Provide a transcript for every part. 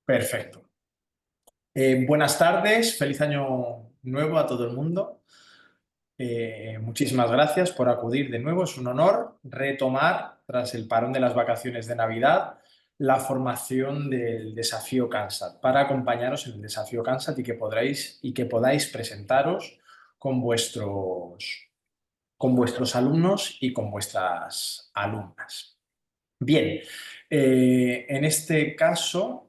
Perfecto. Buenas tardes, feliz año nuevo a todo el mundo. Muchísimas gracias por acudir de nuevo. Es un honor retomar, tras el parón de las vacaciones de Navidad, la formación del desafío CANSAT para acompañaros en el desafío CANSAT y que podáis presentaros con vuestros alumnos y con vuestras alumnas. Bien, en este caso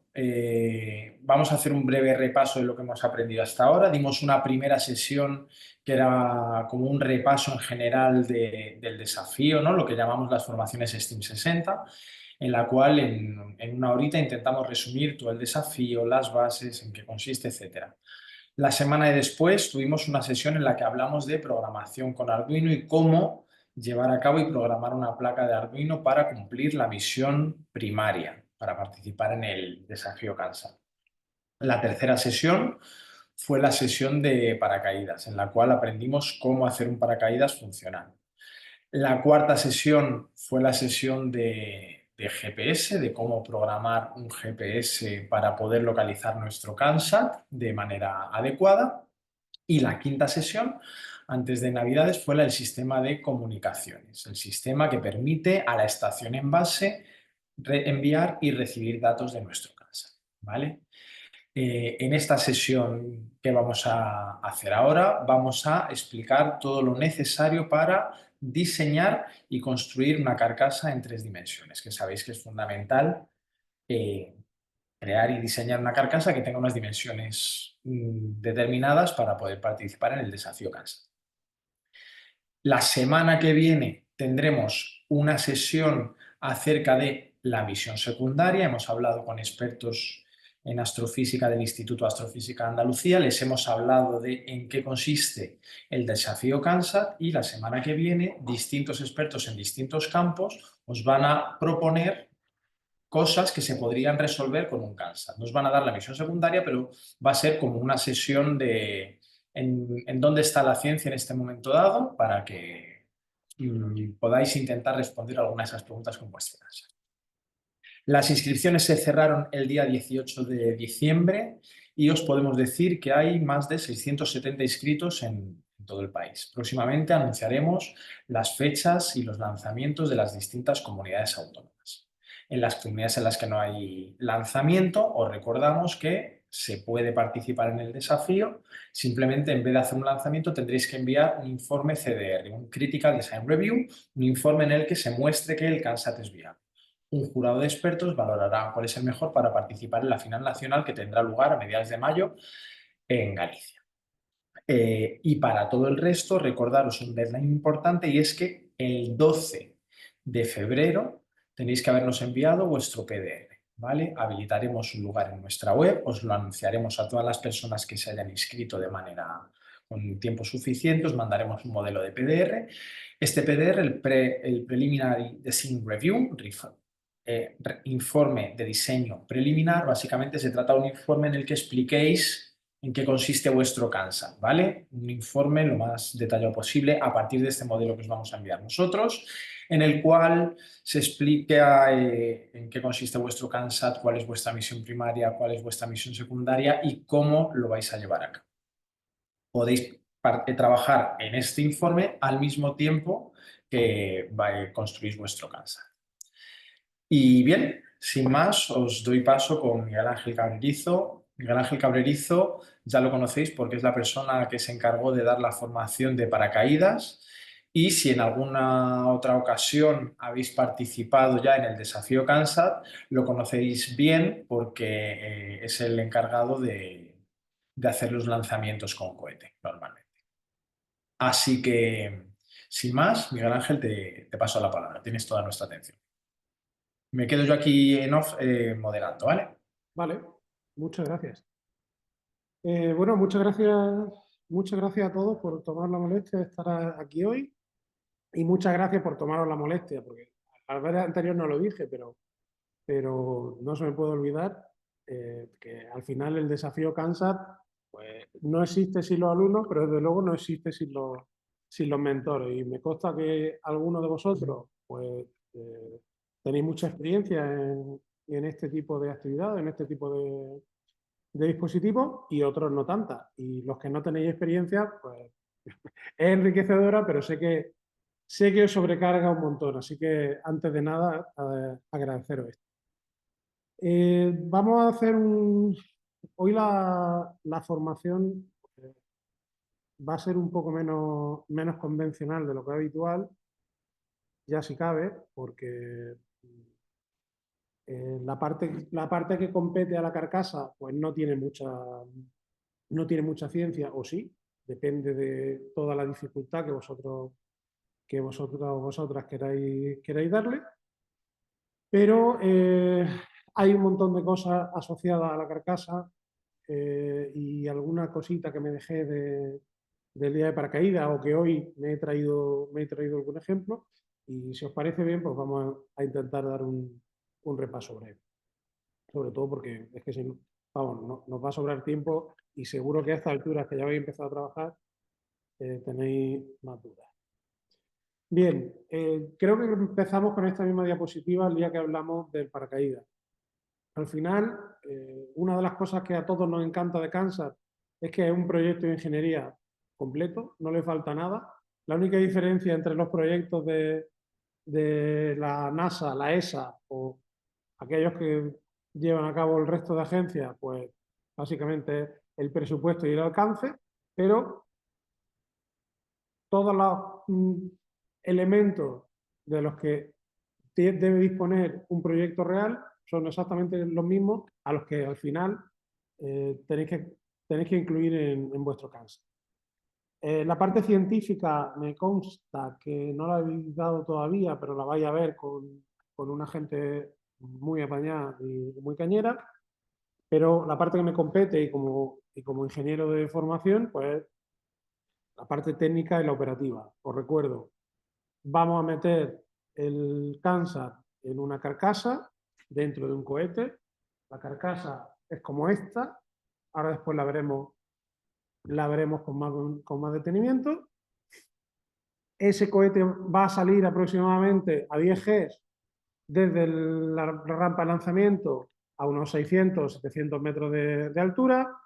vamos a hacer un breve repaso de lo que hemos aprendido hasta ahora. Dimos una primera sesión que era como un repaso en general del desafío, ¿no? Lo que llamamos las formaciones STEAM 60, en la cual en una horita intentamos resumir todo el desafío, las bases, en qué consiste, etc. La semana de después tuvimos una sesión en la que hablamos de programación con Arduino y cómo llevar a cabo y programar una placa de Arduino para cumplir la misión primaria, para participar en el desafío CANSAT. La tercera sesión fue la sesión de paracaídas, en la cual aprendimos cómo hacer un paracaídas funcional. La cuarta sesión fue la sesión de GPS, de cómo programar un GPS para poder localizar nuestro CANSAT de manera adecuada. Y la quinta sesión, antes de Navidades, fue la del sistema de comunicaciones, el sistema que permite a la estación en base enviar y recibir datos de nuestro CANSAT, ¿vale? En esta sesión que vamos a hacer ahora, vamos a explicar todo lo necesario para diseñar y construir una carcasa en 3 dimensiones, que sabéis que es fundamental crear y diseñar una carcasa que tenga unas dimensiones determinadas para poder participar en el desafío CANSAT. La semana que viene tendremos una sesión acerca de la misión secundaria. Hemos hablado con expertos en astrofísica del Instituto de Astrofísica de Andalucía, les hemos hablado de en qué consiste el desafío CANSAT y la semana que viene distintos expertos en distintos campos os van a proponer cosas que se podrían resolver con un CANSAT. Nos van a dar la misión secundaria, pero va a ser como una sesión de en dónde está la ciencia en este momento dado para que podáis intentar responder algunas de esas preguntas con vuestro CANSAT. Las inscripciones se cerraron el día 18 de diciembre y os podemos decir que hay más de 670 inscritos en todo el país. Próximamente anunciaremos las fechas y los lanzamientos de las distintas comunidades autónomas. En las comunidades en las que no hay lanzamiento, os recordamos que se puede participar en el desafío. Simplemente, en vez de hacer un lanzamiento, tendréis que enviar un informe CDR, un Critical Design Review, un informe en el que se muestre que el CANSAT es viable. Un jurado de expertos valorará cuál es el mejor para participar en la final nacional que tendrá lugar a mediados de mayo en Galicia. Y para todo el resto, recordaros un deadline importante, y es que el 12 de febrero tenéis que habernos enviado vuestro PDR, ¿vale? Habilitaremos un lugar en nuestra web, os lo anunciaremos a todas las personas que se hayan inscrito de manera con tiempo suficiente, os mandaremos un modelo de PDR. Este PDR, el Preliminary Design Review, informe de diseño preliminar, básicamente se trata de un informe en el que expliquéis en qué consiste vuestro CANSAT, ¿vale? Un informe lo más detallado posible a partir de este modelo que os vamos a enviar nosotros, en el cual se explica en qué consiste vuestro CANSAT, cuál es vuestra misión primaria, cuál es vuestra misión secundaria y cómo lo vais a llevar a cabo. Podéis trabajar en este informe al mismo tiempo que construís vuestro CANSAT. Y bien, sin más, os doy paso con Miguel Ángel Cabrerizo. Miguel Ángel Cabrerizo ya lo conocéis porque es la persona que se encargó de dar la formación de paracaídas, y si en alguna otra ocasión habéis participado ya en el desafío CANSAT, lo conocéis bien porque es el encargado de hacer los lanzamientos con cohete normalmente. Así que, sin más, Miguel Ángel, te paso la palabra. Tienes toda nuestra atención. Me quedo yo aquí en off moderando, ¿vale? Vale, muchas gracias. Bueno, muchas gracias a todos por tomar la molestia de estar aquí hoy, y muchas gracias por tomaros la molestia, porque a la vez anterior no lo dije, pero no se me puede olvidar que al final el desafío CANSAT pues, no existe sin los alumnos, pero desde luego no existe sin los mentores, y me consta que algunos de vosotros pues, tenéis mucha experiencia en este tipo de actividades, en este tipo de dispositivos, y otros no tantas. Y los que no tenéis experiencia, pues es enriquecedora, pero sé que os sobrecarga un montón. Así que antes de nada, agradeceros esto. Vamos a hacer hoy la formación va a ser un poco menos convencional de lo que es habitual, ya si cabe, porque la parte que compete a la carcasa pues no tiene mucha ciencia, o sí, depende de toda la dificultad que vosotras queráis darle, pero hay un montón de cosas asociadas a la carcasa y alguna cosita que me dejé del día de paracaídas o que hoy me he traído algún ejemplo, y si os parece bien, pues vamos a intentar dar un repaso breve. Sobre todo porque es que si no, vamos, nos va a sobrar tiempo y seguro que a estas alturas que ya habéis empezado a trabajar tenéis más dudas. Bien, creo que empezamos con esta misma diapositiva el día que hablamos del paracaídas. Al final, una de las cosas que a todos nos encanta de Kansas es que es un proyecto de ingeniería completo, no le falta nada. La única diferencia entre los proyectos de la NASA, la ESA o aquellos que llevan a cabo el resto de agencias, pues básicamente el presupuesto y el alcance, pero todos los elementos de los que debe disponer un proyecto real son exactamente los mismos a los que al final tenéis que incluir en vuestro caso. La parte científica me consta que no la habéis dado todavía, pero la vais a ver con una gente muy apañada y muy cañera. Pero la parte que me compete y como ingeniero de formación, pues la parte técnica y la operativa. Os recuerdo, vamos a meter el Kansas en una carcasa dentro de un cohete. La carcasa es como esta. Ahora después la veremos con más detenimiento. Ese cohete va a salir aproximadamente a 10 Gs desde la rampa de lanzamiento a unos 600, 700 metros de altura.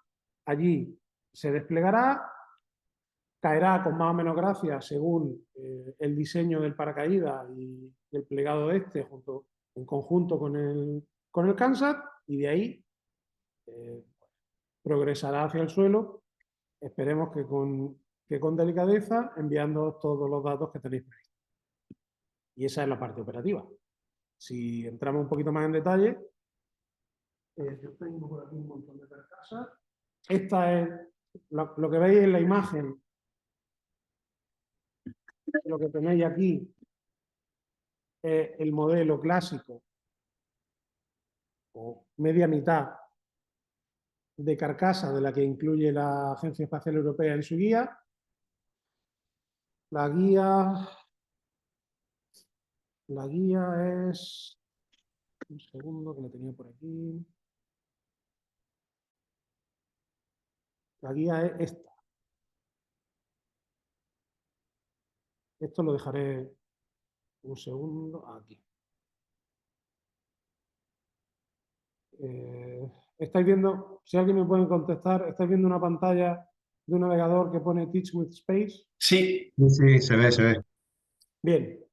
Allí se desplegará, caerá con más o menos gracia según el diseño del paracaídas y el plegado de este en conjunto con el Kansas, y de ahí progresará hacia el suelo, esperemos que con delicadeza, enviando todos los datos que tenéis previstos. Y esa es la parte operativa. Si entramos un poquito más en detalle, yo tengo por aquí un montón de carcasas. Esta es lo que veis en la imagen, lo que tenéis aquí es el modelo clásico o media mitad de carcasa de la que incluye la Agencia Espacial Europea en su guía. La guía es... Un segundo que la tenía por aquí. La guía es esta. Esto lo dejaré un segundo aquí. Estáis viendo, si alguien me puede contestar, estáis viendo una pantalla de un navegador que pone Teach with Space. Sí. Sí, se ve, se ve. Bien,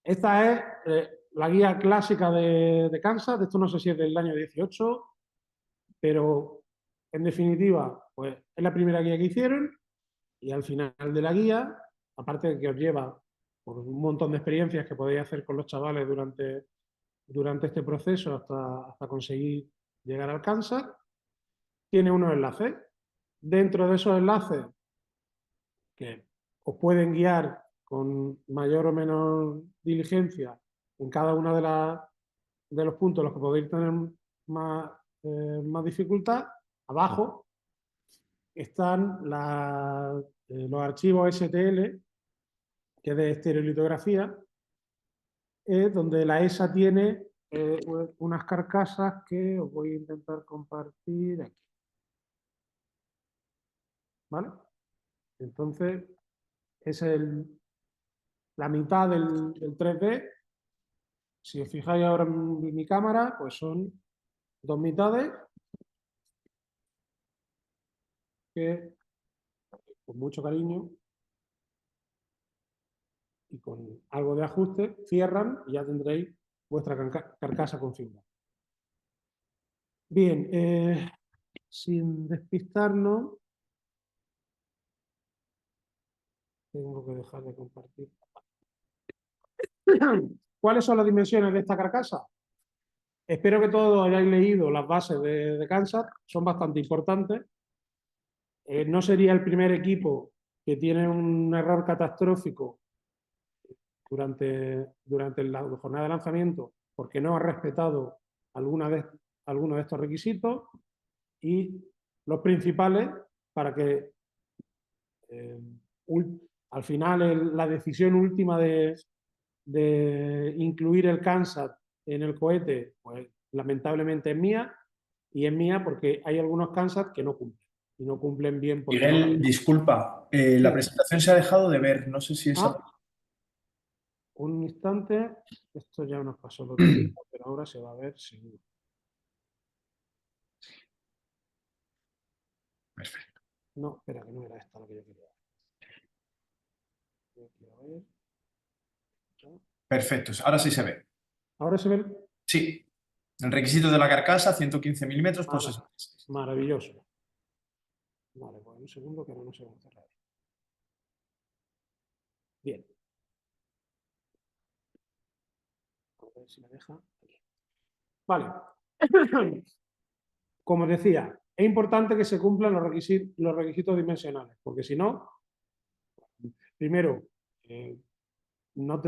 esta es la guía clásica de Kansas. Esto no sé si es del año 18, pero en definitiva, pues es la primera guía que hicieron, y al final de la guía, aparte de que os lleva por un montón de experiencias que podéis hacer con los chavales durante este proceso hasta conseguir llegar al Kansas, tiene unos enlaces. Dentro de esos enlaces, que os pueden guiar con mayor o menor diligencia en cada uno de los puntos en los que podéis tener más dificultad, abajo están los archivos STL, que es de estereolitografía, donde la ESA tiene unas carcasas que os voy a intentar compartir aquí. ¿Vale? Entonces, es la mitad del 3D, Si os fijáis ahora en mi cámara, pues son dos mitades que con mucho cariño y con algo de ajuste cierran y ya tendréis vuestra carcasa configurada. Bien, sin despistarnos, tengo que dejar de compartir. ¿Cuáles son las dimensiones de esta carcasa? Espero que todos hayáis leído las bases de Kansas, son bastante importantes. No sería el primer equipo que tiene un error catastrófico durante la jornada de lanzamiento porque no ha respetado alguno de estos requisitos, y los principales para que eh, al final la decisión última de incluir el Kansas en el cohete, pues lamentablemente es mía, y es mía porque hay algunos Kansas que no cumplen, y no cumplen bien porque no... Miguel, disculpa, la Sí. presentación se ha dejado de ver, no sé si esa... Ah, un instante, esto ya nos pasó el otro día, pero ahora se va a ver seguro. Perfecto. No, espera, que no era esta la que yo quería ver. Perfecto, ahora sí se ve. Ahora se ve. Sí, el requisito de la carcasa, 115 milímetros por 66. Maravilloso. Vale, pues un segundo que ahora no se va a cerrar. Bien. A ver si me deja. Aquí. Vale. Como decía, es importante que se cumplan los requisitos dimensionales, porque si no, primero, no,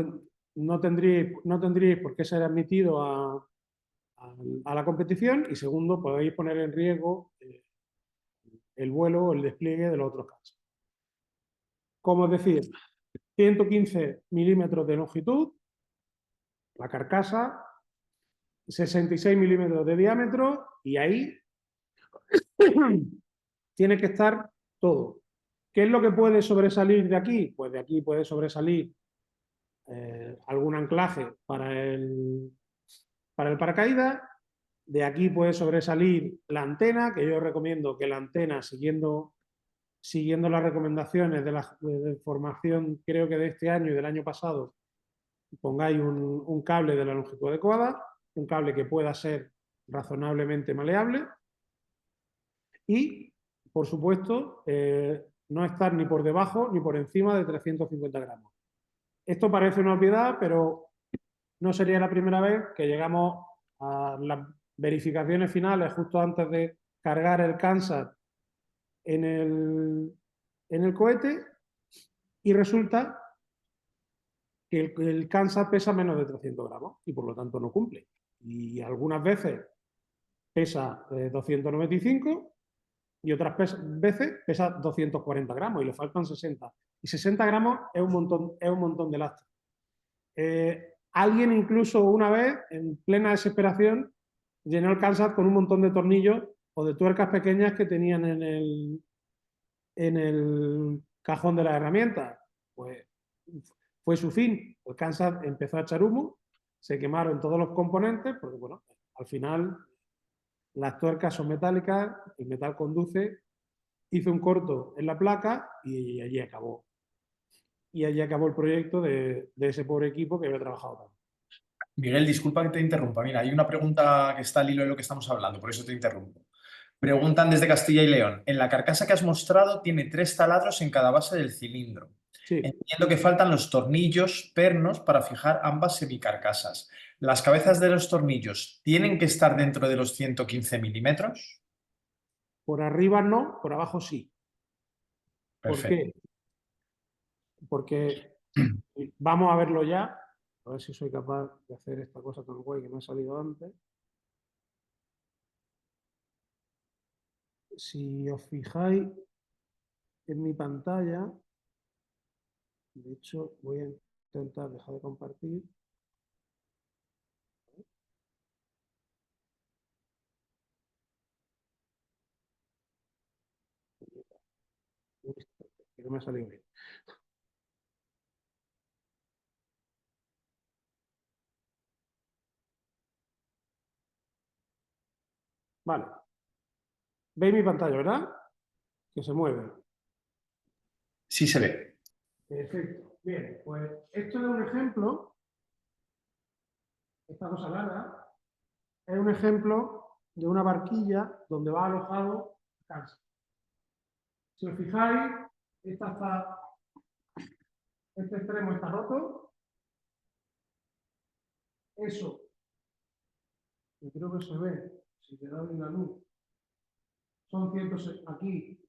no tendríais por qué ser admitido a la competición, y segundo, podéis poner en riesgo el vuelo o el despliegue de los otros casos. Como os decía, 115 milímetros de longitud, la carcasa, 66 milímetros de diámetro, y ahí tiene que estar todo. ¿Qué es lo que puede sobresalir de aquí? Pues de aquí puede sobresalir algún anclaje para el paracaídas. De aquí puede sobresalir la antena, que yo recomiendo que la antena, siguiendo las recomendaciones de formación, creo que de este año y del año pasado, pongáis un cable de la longitud adecuada, un cable que pueda ser razonablemente maleable y, por supuesto, no estar ni por debajo ni por encima de 350 gramos. Esto parece una obviedad, pero no sería la primera vez que llegamos a las verificaciones finales justo antes de cargar el Kansas en el cohete, y resulta que el Kansas pesa menos de 300 gramos y por lo tanto no cumple. Y algunas veces pesa 295 y otras veces pesa 240 gramos y le faltan 60. Y 60 gramos es un montón de lastre. Alguien incluso una vez, en plena desesperación, llenó el Kansas con un montón de tornillos o de tuercas pequeñas que tenían en el cajón de las herramientas. Pues fue su fin. El Kansas empezó a echar humo, se quemaron todos los componentes, porque bueno, al final las tuercas son metálicas, el metal conduce, hizo un corto en la placa y allí acabó. Y allí acabó el proyecto de ese pobre equipo que había trabajado tanto. Miguel, disculpa que te interrumpa. Mira, hay una pregunta que está al hilo de lo que estamos hablando, por eso te interrumpo. Preguntan desde Castilla y León. En la carcasa que has mostrado tiene 3 taladros en cada base del cilindro. Sí, Entiendo que faltan los tornillos pernos para fijar ambas semicarcasas. ¿Las cabezas de los tornillos tienen que estar dentro de los 115 milímetros? por arriba no, por abajo sí. ¿Por Perfecto. qué? Porque vamos a verlo ya, a ver si soy capaz de hacer esta cosa tan guay que me ha salido antes. Si os fijáis en mi pantalla, de hecho voy a intentar dejar de compartir. Que no me ha salido bien. Vale. ¿Veis mi pantalla, verdad? Que se mueve. Sí se ve. Perfecto. Bien, pues esto es un ejemplo, esta cosa larga, es un ejemplo de una barquilla donde va alojado cáncer. Si os fijáis, este extremo está roto. Eso, yo creo que se ve, si te doy la luz, son aquí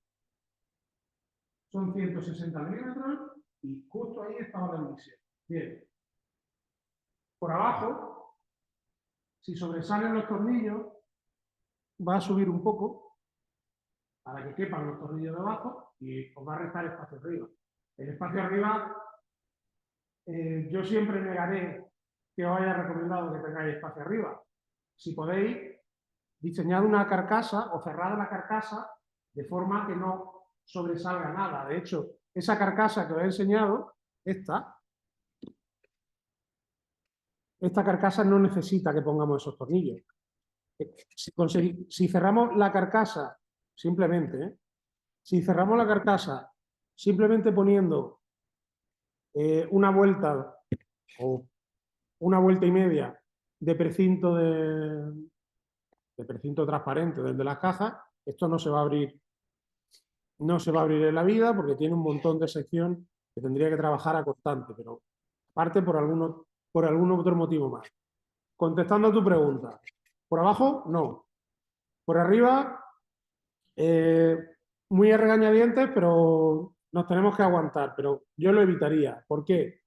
son 160 milímetros y justo ahí estaba la emisión. Bien. Por abajo, si sobresalen los tornillos, va a subir un poco para que quepan los tornillos de abajo y os va a restar espacio arriba. El espacio arriba, yo siempre negaré que os haya recomendado que tengáis espacio arriba. Si podéis, diseñad una carcasa o cerrad la carcasa de forma que no sobresalga nada. De hecho, esa carcasa que os he enseñado, esta carcasa no necesita que pongamos esos tornillos. Si cerramos la carcasa, simplemente, si cerramos la carcasa simplemente poniendo una vuelta o una vuelta y media de precinto transparente desde las cajas, esto no se va a abrir. No se va a abrir en la vida porque tiene un montón de sección que tendría que trabajar a constante, pero parte por algún otro motivo más. Contestando a tu pregunta, por abajo, no. Por arriba, muy a regañadientes, pero nos tenemos que aguantar. Pero yo lo evitaría. ¿Por qué?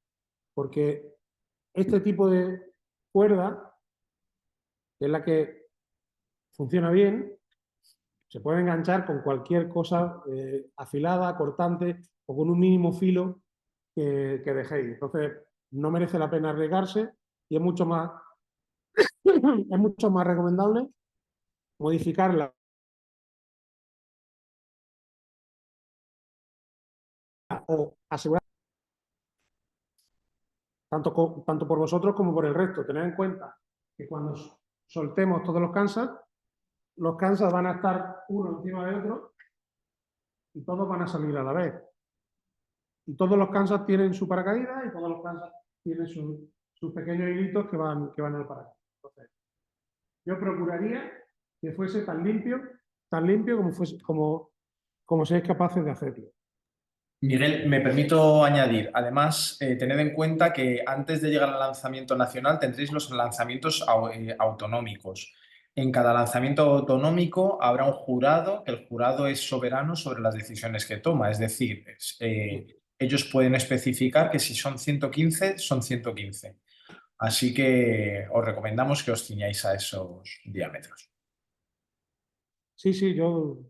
Porque este tipo de cuerda, que es la que funciona bien, se puede enganchar con cualquier cosa afilada, cortante o con un mínimo filo que dejéis. Entonces, no merece la pena arriesgarse y es mucho más recomendable modificarla o asegurar tanto por vosotros como por el resto. Tened en cuenta que cuando soltemos todos los Kansas van a estar uno encima de otro y todos van a salir a la vez. Y todos los Kansas tienen su paracaídas y todos los Kansas tienen sus pequeños hilitos que van al paracaídas. Entonces, yo procuraría que fuese tan limpio como seáis capaces de hacerlo. Miguel, me permito añadir, además, tened en cuenta que antes de llegar al lanzamiento nacional tendréis los lanzamientos autonómicos. En cada lanzamiento autonómico habrá un jurado, que el jurado es soberano sobre las decisiones que toma. Es decir, ellos pueden especificar que si son 115, son 115. Así que os recomendamos que os ciñáis a esos diámetros. Sí, yo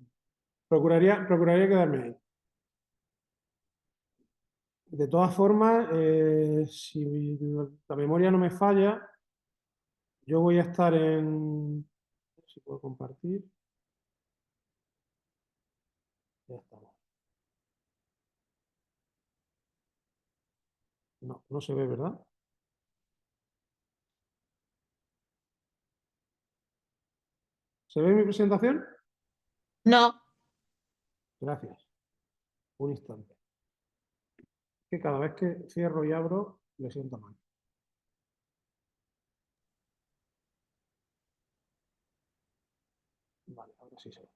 procuraría quedarme ahí. De todas formas, si la memoria no me falla, yo voy a estar en... A ver si puedo compartir. Ya estamos. No, no se ve, ¿verdad? ¿Se ve mi presentación? No. Gracias. Un instante. Que cada vez que cierro y abro, le siento mal. Vale, ahora sí se ve.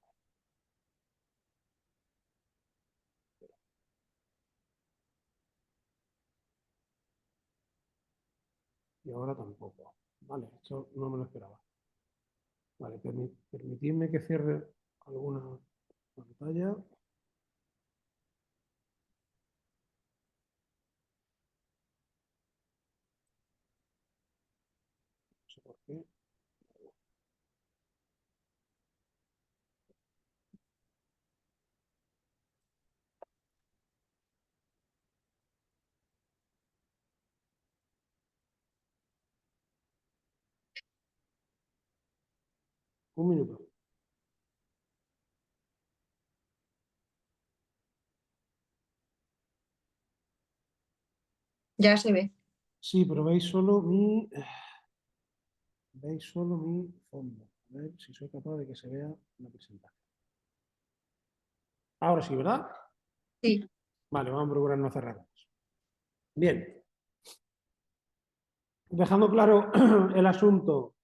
Y ahora tampoco. Vale, esto no me lo esperaba. Vale, permitidme que cierre alguna pantalla. No sé por qué. Un minuto. Ya se ve. Sí, pero veis solo mi fondo. A ver. si soy capaz de que se vea la presentación. Ahora sí, ¿verdad? Sí. Vale, vamos a procurar no cerrarnos. Bien. Dejando claro el asunto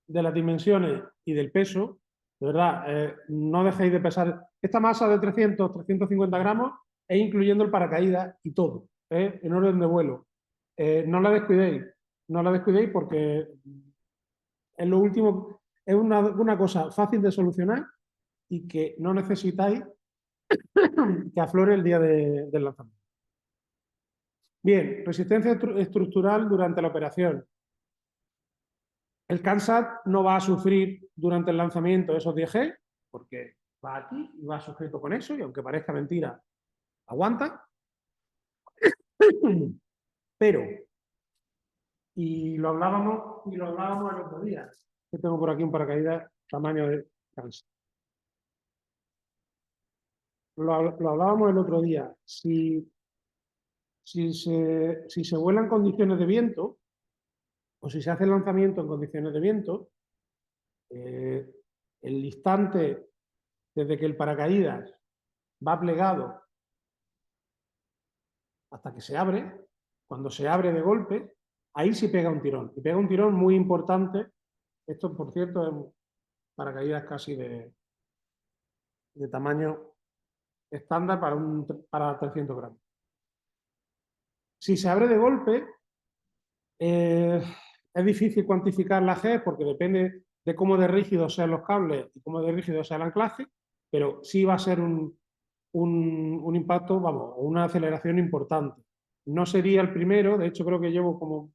de las dimensiones y del peso, de verdad, no dejéis de pesar. Esta masa de 300, 350 gramos es incluyendo el paracaídas y todo, en orden de vuelo. No la descuidéis porque es lo último, es una cosa fácil de solucionar y que no necesitáis que aflore el día del lanzamiento. Bien, resistencia estructural durante la operación. El CANSAT no va a sufrir durante el lanzamiento esos 10G, porque va aquí y va sujeto con eso, y aunque parezca mentira, aguanta. Pero, y lo hablábamos el otro día, que tengo por aquí un paracaídas tamaño de CANSAT. Lo hablábamos el otro día. Si se vuela en condiciones de viento, o si se hace el lanzamiento en condiciones de viento, el instante desde que el paracaídas va plegado hasta que se abre, cuando se abre de golpe, ahí sí pega un tirón. Y pega un tirón muy importante. Esto, por cierto, es paracaídas casi de tamaño estándar para 300 gramos. Si se abre de golpe, es difícil cuantificar la G porque depende de cómo de rígidos sean los cables y cómo de rígido sea el anclaje, pero sí va a ser un impacto, vamos, una aceleración importante. No sería el primero, de hecho creo que llevo como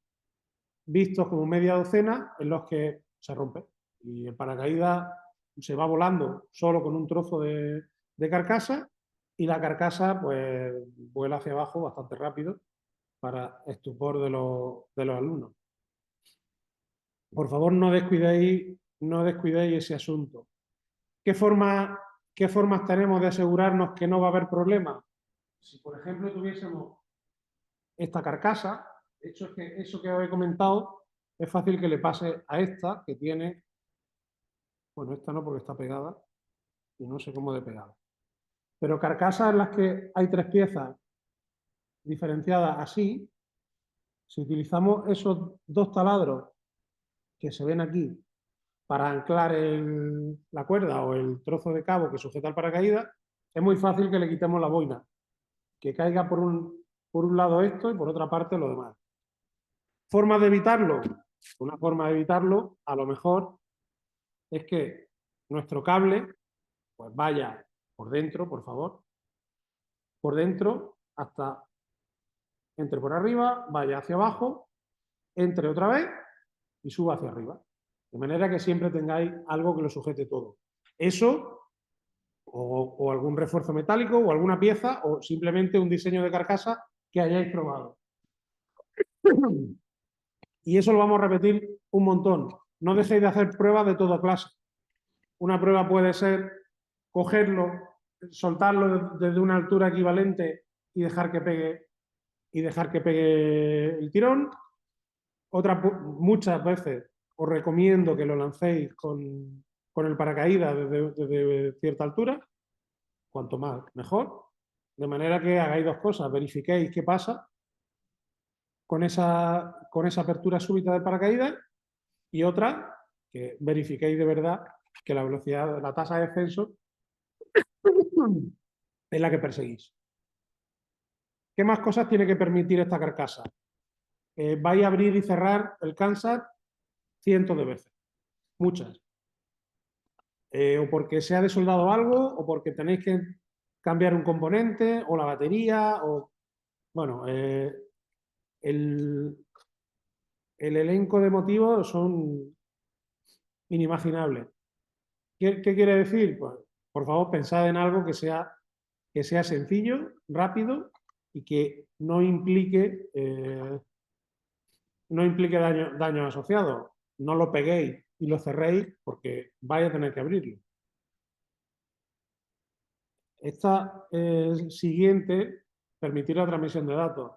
vistos como media docena en los que se rompe y el paracaídas se va volando solo con un trozo de carcasa y la carcasa pues vuela hacia abajo bastante rápido para estupor de los alumnos. Por favor, no descuidéis ese asunto. ¿Qué formas tenemos de asegurarnos que no va a haber problemas? Si, por ejemplo, tuviésemos esta carcasa, de hecho es que eso que os he comentado es fácil que le pase a esta, que tiene, bueno, esta no porque está pegada y no sé cómo de pegada. Pero carcasas en las que hay 3 piezas diferenciadas así, si utilizamos esos 2 taladros que se ven aquí para anclar la cuerda o el trozo de cabo que sujeta el paracaídas, es muy fácil que le quitemos la boina, que caiga por un lado esto y por otra parte lo demás. ¿Forma de evitarlo? Una forma de evitarlo, a lo mejor, es que nuestro cable pues vaya por dentro, por favor, por dentro hasta entre por arriba, vaya hacia abajo, entre otra vez y suba hacia arriba. De manera que siempre tengáis algo que lo sujete todo. Eso, o algún refuerzo metálico, o alguna pieza, o simplemente un diseño de carcasa que hayáis probado. Y eso lo vamos a repetir un montón. No dejéis de hacer pruebas de toda clase. Una prueba puede ser cogerlo, soltarlo desde una altura equivalente y dejar que pegue el tirón. Muchas veces os recomiendo que lo lancéis con el paracaídas desde cierta altura, cuanto más mejor, de manera que hagáis 2 cosas, verifiquéis qué pasa con esa apertura súbita del paracaídas y otra, que verifiquéis de verdad que la velocidad, la tasa de descenso es la que perseguís. ¿Qué más cosas tiene que permitir esta carcasa? Vais a abrir y cerrar el CANSAT cientos de veces, muchas. O porque se ha desoldado algo, o porque tenéis que cambiar un componente, o la batería, o... Bueno, el elenco de motivos son inimaginables. ¿Qué quiere decir? Pues, por favor, pensad en algo que sea sencillo, rápido y que no implique daños asociados. No lo peguéis y lo cerréis porque vais a tener que abrirlo. Esta siguiente, permitir la transmisión de datos.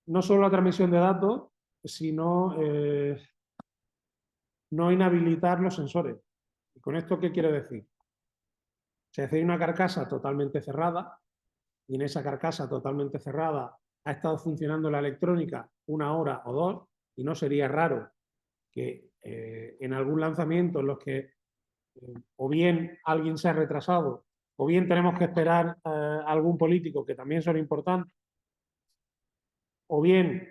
No solo la transmisión de datos, sino no inhabilitar los sensores. ¿Y con esto qué quiero decir? Se hace una carcasa totalmente cerrada y en esa carcasa totalmente cerrada ha estado funcionando la electrónica 1 hora o 2 y no sería raro que en algún lanzamiento en los que o bien alguien se ha retrasado o bien tenemos que esperar a algún político, que también son importantes, o bien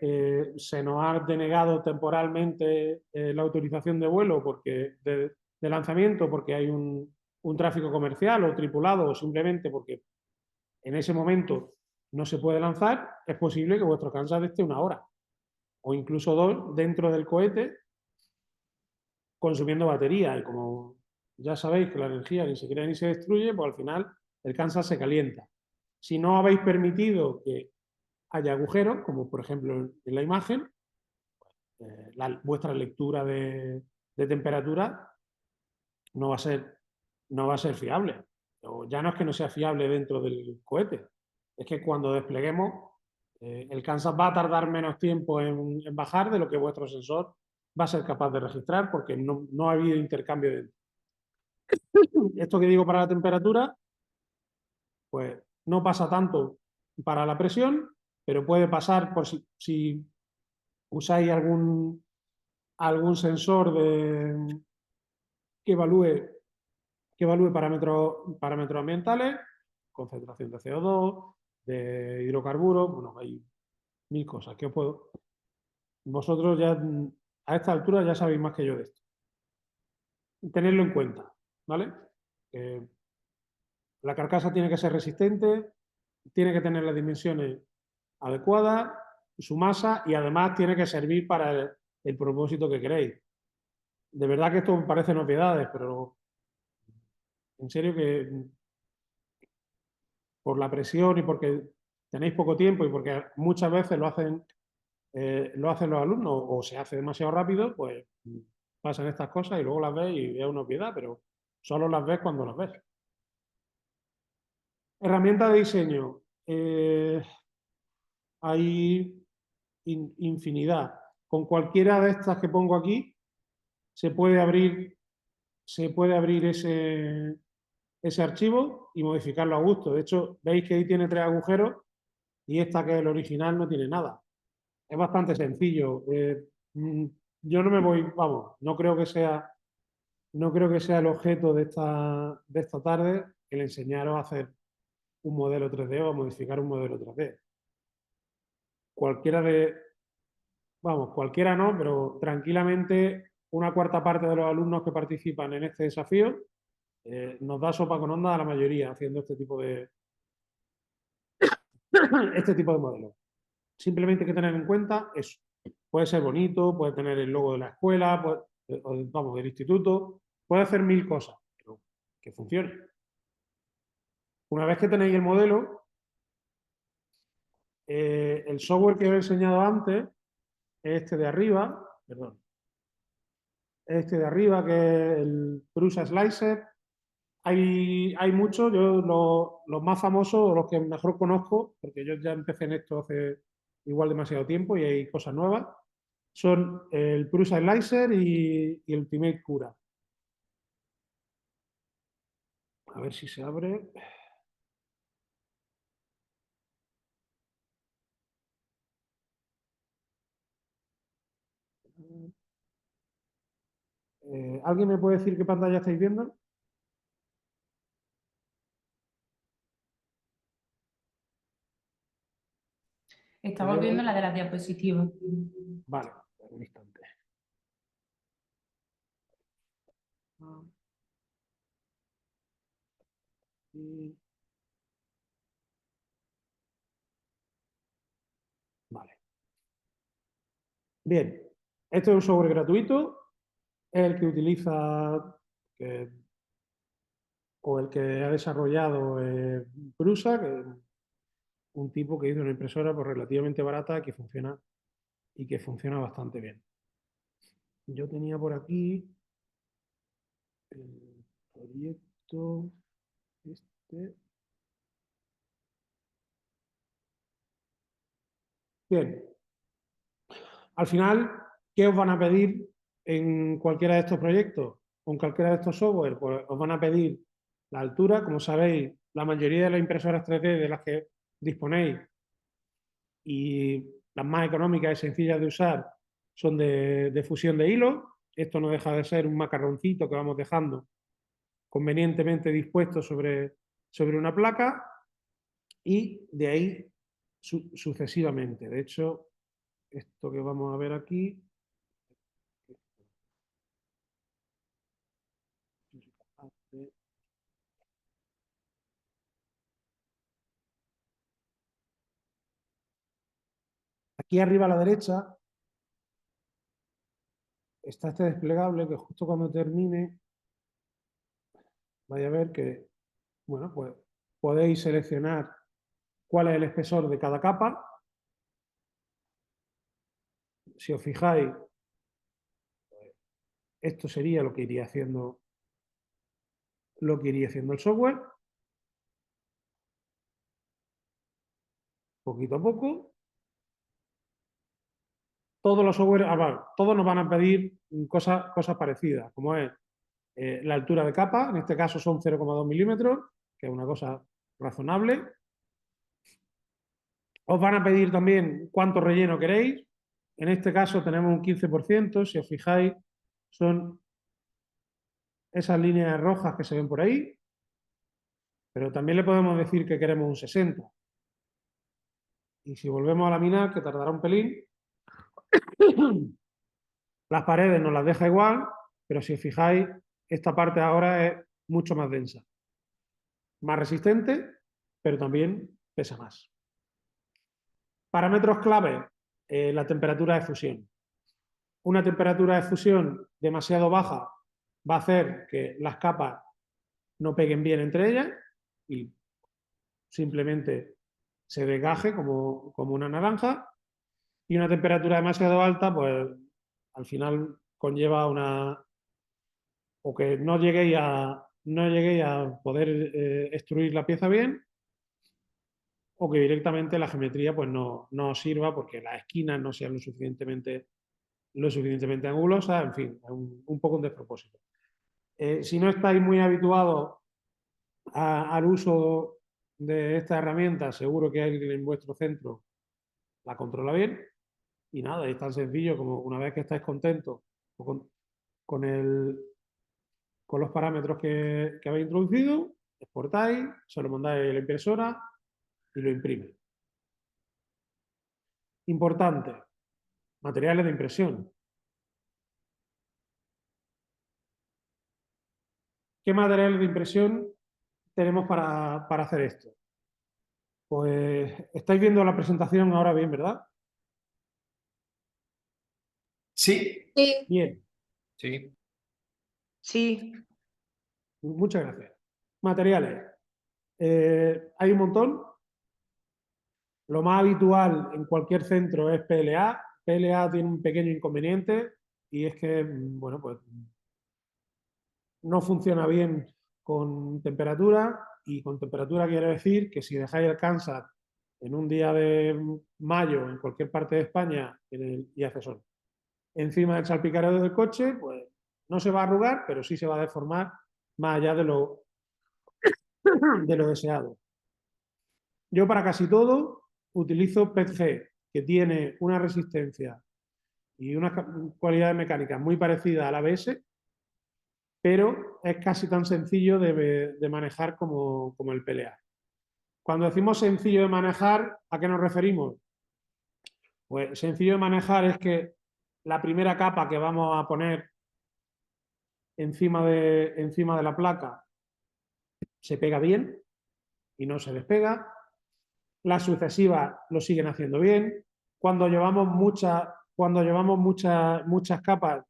se nos ha denegado temporalmente la autorización de vuelo de lanzamiento porque hay un tráfico comercial o tripulado o simplemente porque en ese momento no se puede lanzar, es posible que vuestro Kansas esté 1 hora o incluso 2 dentro del cohete consumiendo batería. Y como ya sabéis que la energía ni se crea ni se destruye, pues al final el Kansas se calienta. Si no habéis permitido que haya agujeros, como por ejemplo en la imagen, vuestra lectura de temperatura no va a ser fiable. O ya no es que no sea fiable dentro del cohete, es que cuando despleguemos, el Kansas va a tardar menos tiempo en bajar de lo que vuestro sensor va a ser capaz de registrar porque no ha habido intercambio dentro. Esto que digo para la temperatura, pues no pasa tanto para la presión, pero puede pasar por si usáis algún sensor que evalúe parámetros ambientales, concentración de CO2, de hidrocarburos, bueno, hay 1000 cosas que os puedo. Vosotros ya a esta altura ya sabéis más que yo de esto. Tenerlo en cuenta, ¿vale? La carcasa tiene que ser resistente, tiene que tener las dimensiones adecuadas, su masa y además tiene que servir para el propósito que queréis. De verdad que esto parecen obviedades, pero en serio que por la presión y porque tenéis poco tiempo y porque muchas veces lo hacen los alumnos o se hace demasiado rápido, pues pasan estas cosas y luego las ves y es una obviedad, pero solo las ves cuando las ves. Herramientas de diseño. Hay infinidad. Con cualquiera de estas que pongo aquí se puede abrir ese archivo y modificarlo a gusto. De hecho, veis que ahí tiene 3 agujeros y esta, que es el original, no tiene nada. Es bastante sencillo. Yo no me voy, vamos, no creo que sea el objeto de esta tarde el enseñaros a hacer un modelo 3D o a modificar un modelo 3D. Cualquiera no, pero tranquilamente una cuarta parte de los alumnos que participan en este desafío nos da sopa con onda a la mayoría haciendo este tipo de modelos. Simplemente hay que tener en cuenta eso. Puede ser bonito, puede tener el logo de la escuela, del instituto, puede hacer 1000 cosas, pero que funcione. Una vez que tenéis el modelo, el software que os he enseñado antes es este de arriba, que es el Prusa Slicer. Hay muchos, yo los más famosos, los que mejor conozco, porque yo ya empecé en esto hace igual demasiado tiempo y hay cosas nuevas, son el Prusa Slicer y el Ultimate Cura. A ver si se abre. ¿Alguien me puede decir qué pantalla estáis viendo? Estamos viendo la de las diapositivas. Vale, un instante. Vale. Bien, esto es un software gratuito, el que utiliza o el que ha desarrollado Prusa, que es un tipo que hizo una impresora pues, relativamente barata que funciona bastante bien. Yo tenía por aquí el proyecto este. Bien. Al final, ¿qué os van a pedir en cualquiera de estos proyectos? con cualquiera de estos software, pues os van a pedir la altura. Como sabéis, la mayoría de las impresoras 3D de las que disponéis y las más económicas y sencillas de usar son de fusión de hilo. Esto no deja de ser un macarroncito que vamos dejando convenientemente dispuesto sobre una placa y de ahí sucesivamente. De hecho, esto que vamos a ver aquí... Aquí arriba a la derecha está este desplegable que justo cuando termine vaya a ver que, bueno, pues podéis seleccionar cuál es el espesor de cada capa. Si os fijáis, esto sería lo que iría haciendo el software. Poquito a poco. Todos los software, todos nos van a pedir cosas parecidas, como es la altura de capa, en este caso son 0,2 milímetros, que es una cosa razonable. Os van a pedir también cuánto relleno queréis. En este caso tenemos un 15%, si os fijáis, son esas líneas rojas que se ven por ahí, pero también le podemos decir que queremos un 60%. Y si volvemos a laminar, que tardará un pelín, las paredes nos las deja igual, pero si os fijáis, esta parte ahora es mucho más densa. Más resistente, pero también pesa más. Parámetros clave, la temperatura de fusión. Una temperatura de fusión demasiado baja va a hacer que las capas no peguen bien entre ellas y simplemente se desgaje como una naranja. Y una temperatura demasiado alta, pues al final conlleva o que no lleguéis a poder extruir la pieza bien, o que directamente la geometría pues no os sirva porque las esquinas no sean lo suficientemente angulosas, en fin, es un poco un despropósito. Si no estáis muy habituados al uso de esta herramienta, seguro que alguien en vuestro centro la controla bien. Y nada, es tan sencillo como una vez que estáis contentos con los parámetros que habéis introducido, exportáis, se lo mandáis a la impresora y lo imprime. Importante, materiales de impresión. ¿Qué materiales de impresión tenemos para hacer esto? Pues estáis viendo la presentación ahora bien, ¿verdad? Sí. Sí. Bien. Sí. Sí. Muchas gracias. Materiales. Hay un montón. Lo más habitual en cualquier centro es PLA. PLA tiene un pequeño inconveniente y es que, bueno, pues no funciona bien con temperatura, y con temperatura quiere decir que si dejáis el Kansas en un día de mayo en cualquier parte de España y hace sol encima del salpicadero del coche, pues no se va a arrugar, pero sí se va a deformar más allá de lo deseado. Yo para casi todo utilizo PETG, que tiene una resistencia y unas cualidades mecánicas muy parecidas al ABS, pero es casi tan sencillo de manejar como el PLA. Cuando decimos sencillo de manejar, ¿a qué nos referimos? Pues sencillo de manejar es que la primera capa que vamos a poner encima de la placa se pega bien y no se despega. Las sucesivas lo siguen haciendo bien. Cuando llevamos muchas capas,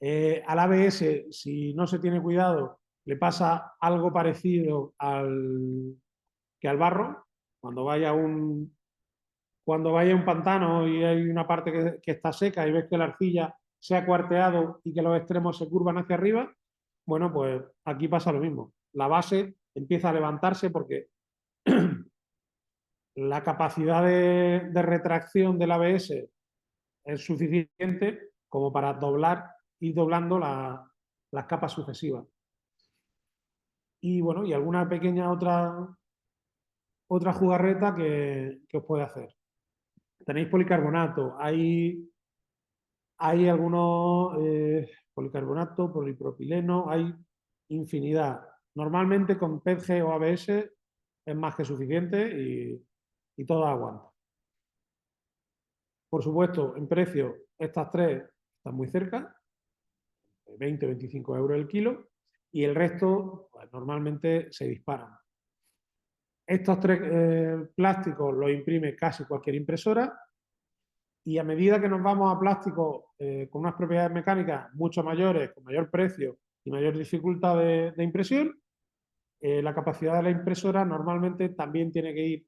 al ABS, si no se tiene cuidado, le pasa algo parecido que al barro. Cuando vaya a un pantano y hay una parte que está seca y ves que la arcilla se ha cuarteado y que los extremos se curvan hacia arriba, bueno, pues aquí pasa lo mismo. La base empieza a levantarse porque la capacidad de retracción del ABS es suficiente como para ir doblando las capas sucesivas. Y bueno, y alguna pequeña otra jugarreta que os puede hacer. Tenéis policarbonato, hay algunos policarbonato, polipropileno, hay infinidad. Normalmente con PETG o ABS es más que suficiente y todo aguanta. Por supuesto, en precio, estas tres están muy cerca, 20 o 25 euros el kilo, y el resto pues, normalmente se disparan. Estos tres plásticos los imprime casi cualquier impresora y a medida que nos vamos a plásticos con unas propiedades mecánicas mucho mayores, con mayor precio y mayor dificultad de impresión, la capacidad de la impresora normalmente también tiene que ir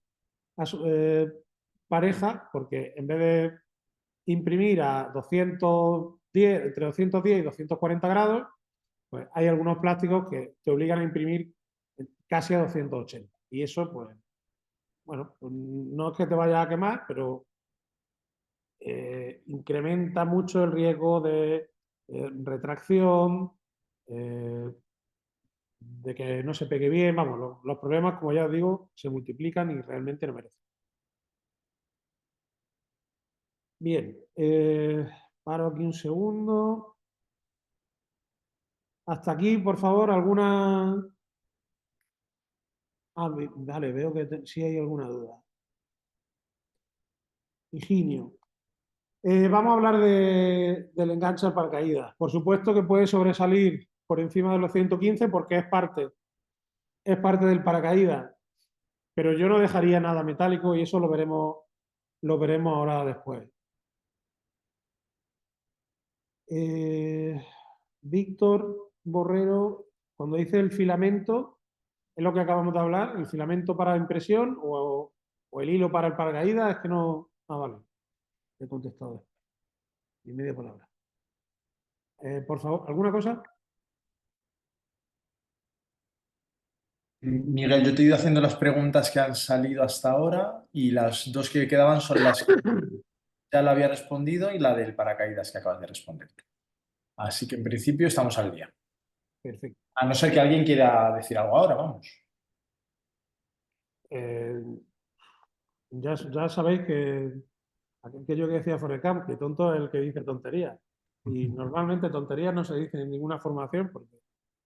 a pareja, porque en vez de imprimir a 210, entre 210 y 240 grados, pues hay algunos plásticos que te obligan a imprimir casi a 280. Y eso, pues, bueno, pues no es que te vaya a quemar, pero incrementa mucho el riesgo de retracción, de que no se pegue bien. Vamos, los problemas, como ya os digo, se multiplican y realmente no merecen. Bien, paro aquí un segundo. Hasta aquí, por favor, alguna... Ah, vale, veo que sí hay alguna duda. Higinio. Vamos a hablar del enganche al paracaídas. Por supuesto que puede sobresalir por encima de los 115 porque es parte del paracaídas, pero yo no dejaría nada metálico y eso lo veremos ahora después. Víctor Borrero, cuando dice el filamento, es lo que acabamos de hablar, el filamento para impresión o el hilo para el paracaídas, es que no... Ah, vale, he contestado. Y media palabra. Por favor, ¿alguna cosa? Miguel, yo te he ido haciendo las preguntas que han salido hasta ahora y las dos que quedaban son las que ya la había respondido y la del paracaídas que acabas de responder. Así que en principio estamos al día. Perfecto. A no ser que alguien quiera decir algo ahora, vamos. Ya sabéis que aquello que decía Forecamp, que tonto es el que dice tonterías. Y normalmente tonterías no se dicen en ninguna formación porque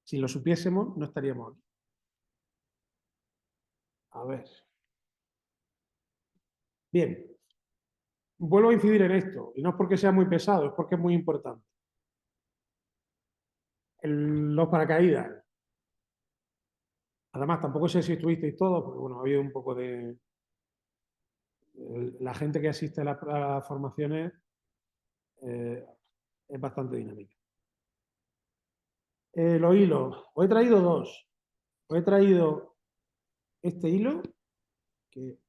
si lo supiésemos no estaríamos aquí. A ver. Bien. Vuelvo a incidir en esto, y no es porque sea muy pesado, es porque es muy importante. Los paracaídas. Además, tampoco sé si estuvisteis todos, porque bueno, ha habido un poco de... La gente que asiste a las formaciones es bastante dinámica. Los hilos. Os he traído dos. Os he traído este hilo, que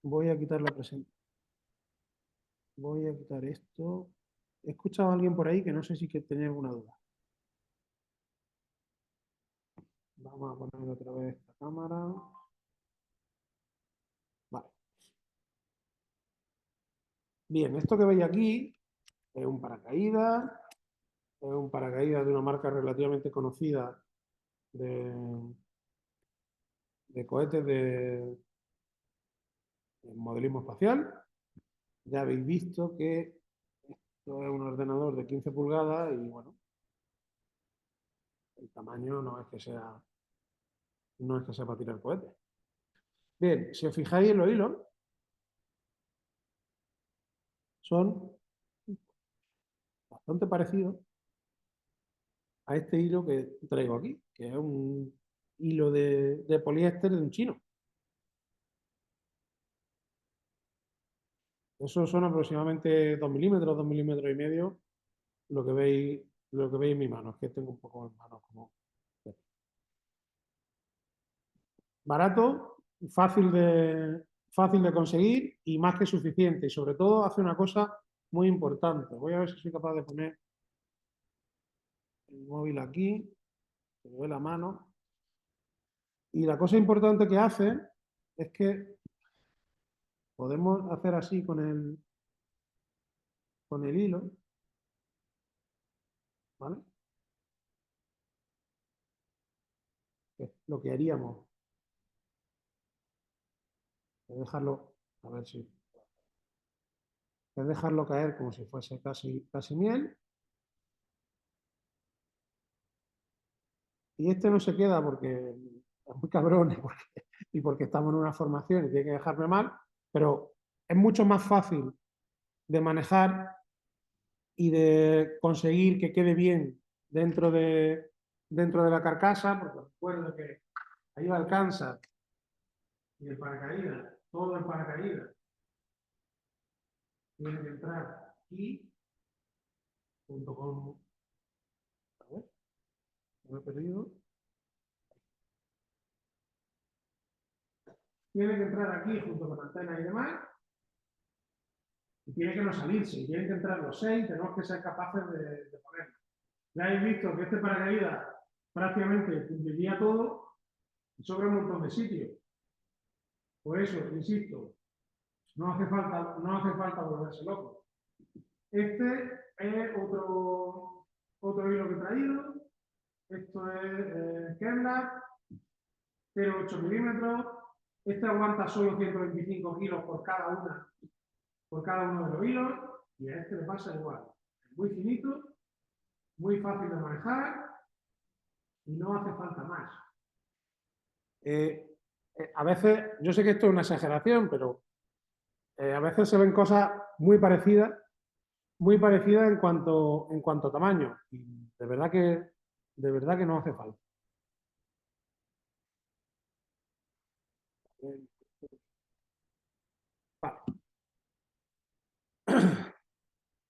voy a quitar la presentación. Voy a quitar esto. He escuchado a alguien por ahí que no sé si tenía alguna duda. Vamos a poner otra vez esta cámara. Vale. Bien, esto que veis aquí es un paracaídas. Es un paracaídas de una marca relativamente conocida de cohetes de modelismo espacial. Ya habéis visto que esto es un ordenador de 15 pulgadas y bueno, el tamaño no es que sea para tirar cohetes. Bien, si os fijáis en los hilos, son bastante parecidos a este hilo que traigo aquí, que es un hilo de poliéster de un chino. Eso son aproximadamente 2 milímetros, 2 milímetros y medio, lo que veis en mi mano. Es que tengo un poco en mano como... Barato, fácil de conseguir y más que suficiente. Y sobre todo hace una cosa muy importante. Voy a ver si soy capaz de poner el móvil aquí, que me ve la mano. Y la cosa importante que hace es que podemos hacer así con el hilo, ¿vale? lo que haríamos es dejarlo, a ver si, es dejarlo caer como si fuese casi miel. Y este no se queda porque es muy cabrón y porque estamos en una formación y tiene que dejarme mal, pero es mucho más fácil de manejar y de conseguir que quede bien dentro de la carcasa, porque recuerdo que ahí alcanza y el paracaídas, todo el paracaídas tiene que entrar aquí junto con, a ver, lo he perdido, tiene que entrar aquí junto con antena y demás, y tiene que no salirse, y tienen que entrar los 6, tenemos que ser capaces de ponerlo. Ya habéis visto que este paracaídas prácticamente cumpliría todo y sobra un montón de sitios. Por eso, insisto, no hace falta volverse loco. Este es otro hilo que he traído. Esto es Kevlar, 0,8 milímetros. Este aguanta solo 125 kilos por cada uno de los hilos. Y a este le pasa igual. Es muy finito, muy fácil de manejar y no hace falta más. A veces, yo sé que esto es una exageración, pero a veces se ven cosas muy parecidas en cuanto a tamaño. Y de verdad que no hace falta. Vale.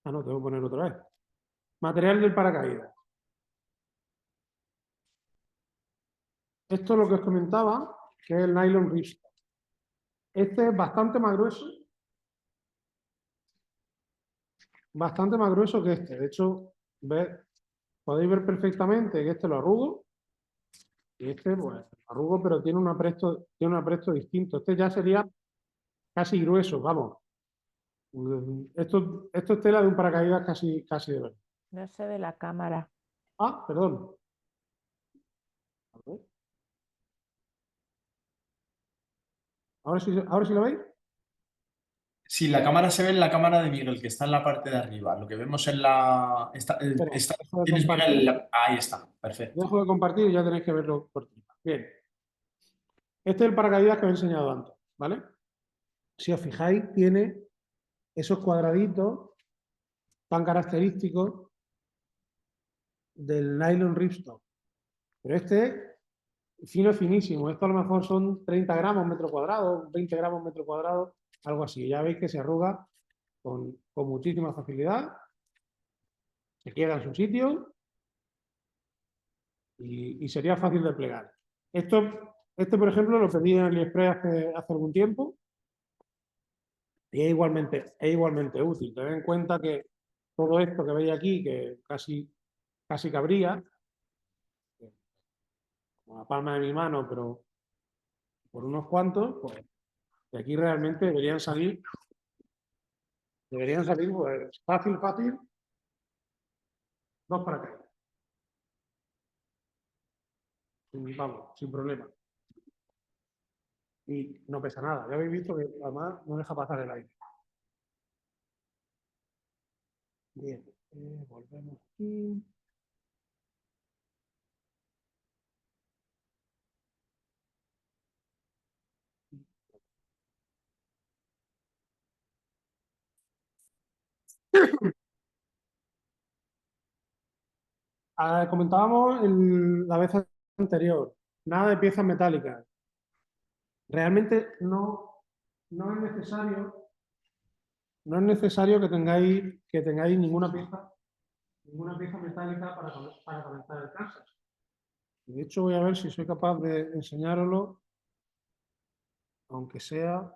Ah, no, tengo que poner otra vez. Material del paracaídas. Esto es lo que os comentaba, que es el nylon ripstop. Este es bastante más grueso que este. De hecho, podéis ver perfectamente que este lo arrugo. Y este, pues, lo arrugo, pero tiene un apresto distinto. Este ya sería casi grueso, vamos. Esto es tela de un paracaídas casi de verdad. No se ve la cámara. Ah, perdón. A ver. ¿Ahora sí lo veis? Sí, la cámara se ve en la cámara de Miguel, que está en la parte de arriba. Lo que vemos en la... Espera, dejo de tienes compartir. Miguel, ahí está, perfecto. Dejo de compartir y ya tenéis que verlo por ti. Bien. Este es el paracaídas que os he enseñado antes, ¿vale? Si os fijáis, tiene esos cuadraditos tan característicos del nylon ripstop. Pero este es finísimo. Esto a lo mejor son 30 gramos metro cuadrado, 20 gramos metro cuadrado, algo así. Ya veis que se arruga con muchísima facilidad. Se queda en su sitio y sería fácil de plegar. Este, por ejemplo, lo pedí en AliExpress hace algún tiempo y es igualmente útil. Tened en cuenta que todo esto que veis aquí, que casi cabría, con la palma de mi mano, pero por unos cuantos, pues de aquí realmente deberían salir pues, fácil, dos paracaídas. Vamos, sin problema. Y no pesa nada. Ya habéis visto que además no deja pasar el aire. Bien, volvemos aquí. Comentábamos la vez anterior, nada de piezas metálicas. Realmente no es necesario que tengáis ninguna pieza metálica para conectar el cáncer. De hecho, voy a ver si soy capaz de enseñároslo, aunque sea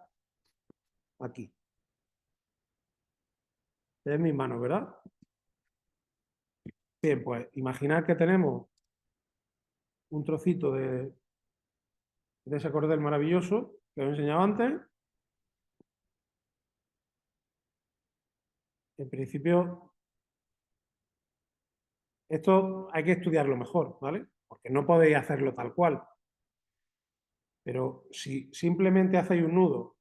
aquí. Es mis manos, ¿verdad? Bien, pues imaginad que tenemos un trocito de ese cordel maravilloso que os he enseñado antes. En principio, esto hay que estudiarlo mejor, ¿vale? Porque no podéis hacerlo tal cual. Pero si simplemente hacéis un nudo,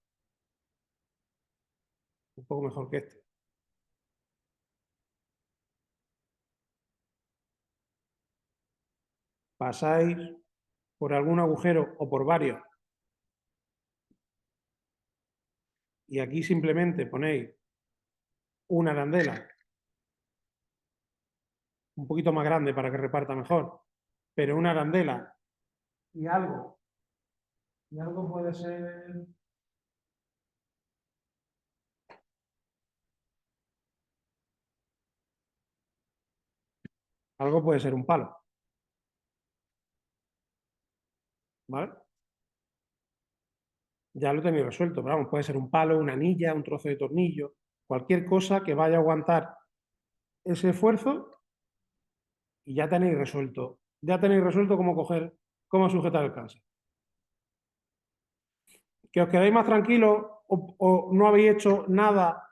un poco mejor que este, pasáis por algún agujero o por varios, y aquí simplemente ponéis una arandela un poquito más grande para que reparta mejor, pero una arandela y algo puede ser... Algo puede ser un palo, ¿vale? Ya lo tenéis resuelto, pero vamos, puede ser un palo, una anilla, un trozo de tornillo, cualquier cosa que vaya a aguantar ese esfuerzo y ya tenéis resuelto. Ya tenéis resuelto cómo sujetar el cáncer. Que os quedéis más tranquilos o no habéis hecho nada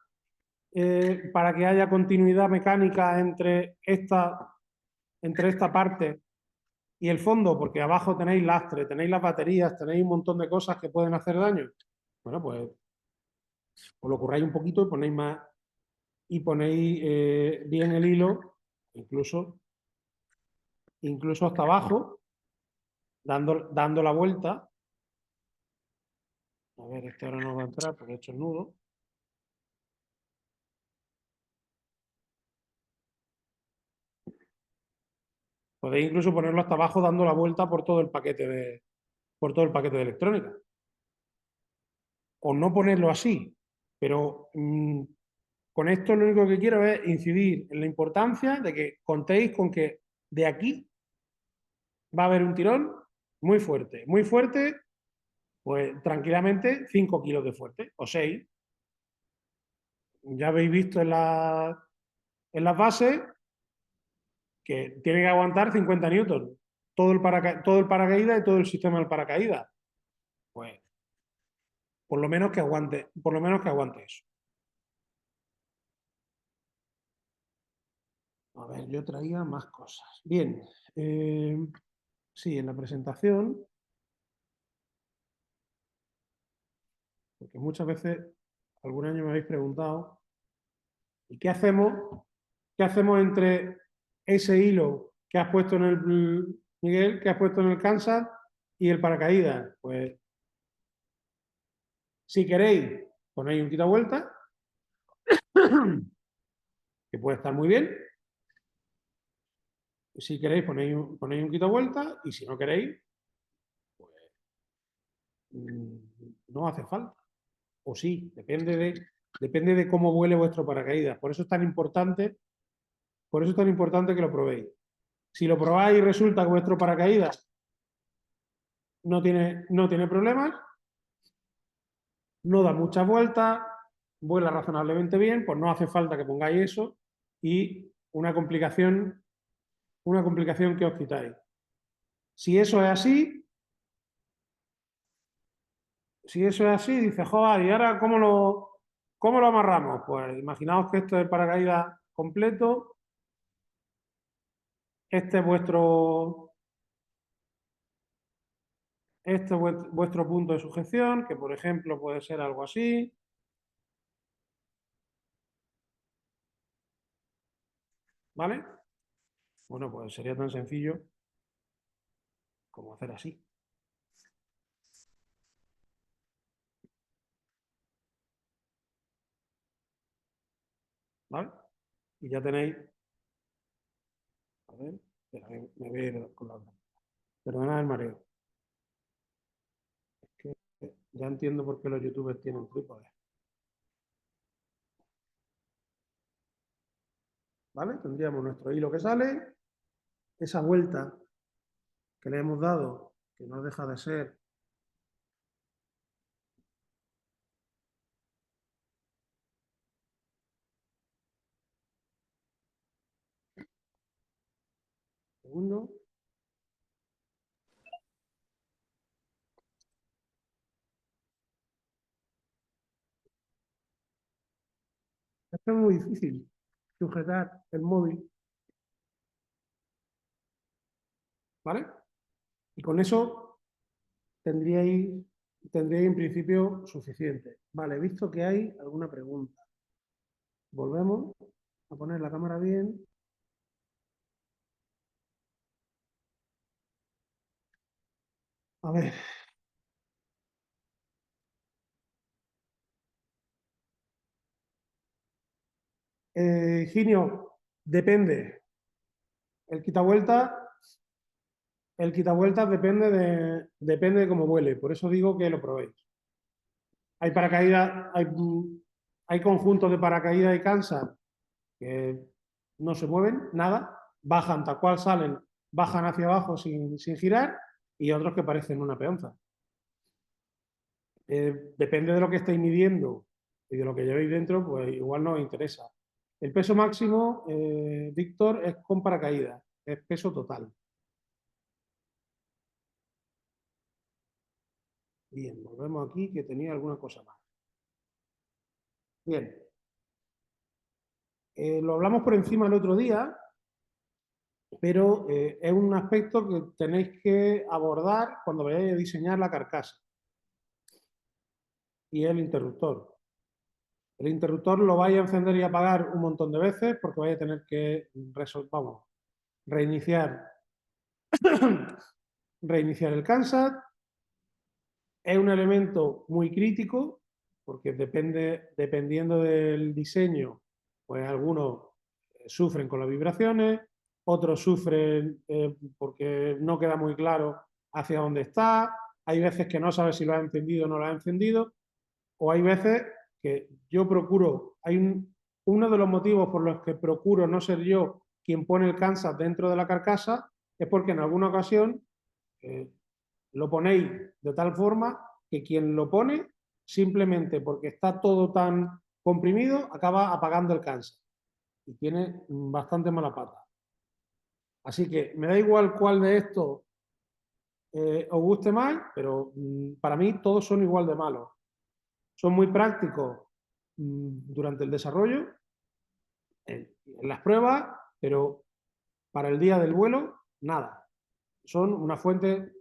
para que haya continuidad mecánica entre esta parte y el fondo, porque abajo tenéis lastre, tenéis las baterías, tenéis un montón de cosas que pueden hacer daño. Bueno, pues os lo curráis un poquito y ponéis bien el hilo, incluso hasta abajo, dando la vuelta. A ver, este ahora no va a entrar porque he hecho el nudo. Podéis incluso ponerlo hasta abajo dando la vuelta por todo el paquete de electrónica. O no ponerlo así, pero con esto lo único que quiero es incidir en la importancia de que contéis con que de aquí va a haber un tirón muy fuerte, pues tranquilamente 5 kilos de fuerte o 6. Ya habéis visto en las bases que tiene que aguantar 50 newtons, todo el paracaídas y todo el sistema del paracaídas. Pues por lo menos que aguante eso. A ver, yo traía más cosas. Bien, sí, en la presentación, porque muchas veces, algún año me habéis preguntado, ¿y qué hacemos? ¿Qué hacemos entre ese hilo que has puesto en el Miguel, que has puesto en el Kansas y el paracaídas? Pues, si queréis, ponéis un quitavueltas, que puede estar muy bien. Si queréis, ponéis un quitavueltas, y si no queréis, pues no hace falta. O sí, depende de cómo vuele vuestro paracaídas. Por eso es tan importante que lo probéis. Si lo probáis y resulta que vuestro paracaídas no tiene problemas, no da muchas vueltas, vuela razonablemente bien, pues no hace falta que pongáis eso y una complicación que os quitáis. Si eso es así, dice, joder, ¿y ahora cómo lo amarramos? Pues imaginaos que esto es el paracaídas completo, este es vuestro punto de sujeción, que por ejemplo puede ser algo así. ¿Vale? Bueno, pues sería tan sencillo como hacer así. ¿Vale? Y ya tenéis... A ver, espera, me voy a ir con la otra. Perdonad el mareo. Es que ya entiendo por qué los youtubers tienen trípodes. ¿Vale? Tendríamos nuestro hilo que sale, esa vuelta que le hemos dado, que no deja de ser segundo. Esto es muy difícil, sujetar el móvil. ¿Vale? Y con eso tendríais en principio suficiente. Vale, visto que hay alguna pregunta. Volvemos a poner la cámara bien. A ver. Ginio, depende. El quitavueltas depende de cómo vuele. Por eso digo que lo probéis. Hay paracaídas, hay conjuntos de paracaídas y Kansas que no se mueven, nada, bajan tal cual salen, bajan hacia abajo sin girar, y otros que parecen una peonza. Depende de lo que estéis midiendo y de lo que llevéis dentro, pues igual no os interesa. El peso máximo, Víctor, es con paracaídas, es peso total. Bien, volvemos aquí que tenía alguna cosa más. Bien. Lo hablamos por encima el otro día, pero es un aspecto que tenéis que abordar cuando vayáis a diseñar la carcasa. Y el interruptor. El interruptor lo vais a encender y apagar un montón de veces porque vais a tener que reiniciar, reiniciar el Kansas. Es un elemento muy crítico porque dependiendo del diseño, pues algunos sufren con las vibraciones, otros sufren porque no queda muy claro hacia dónde está, hay veces que no sabes si lo ha encendido o no lo ha encendido, o hay veces que yo procuro, uno de los motivos por los que procuro no ser yo quien pone el Kansas dentro de la carcasa es porque en alguna ocasión lo ponéis de tal forma que quien lo pone, simplemente porque está todo tan comprimido, acaba apagando el Kansas y tiene bastante mala pata. Así que me da igual cuál de estos os guste más, pero para mí todos son igual de malos. Son muy prácticos durante el desarrollo, en las pruebas, pero para el día del vuelo, nada. Son una fuente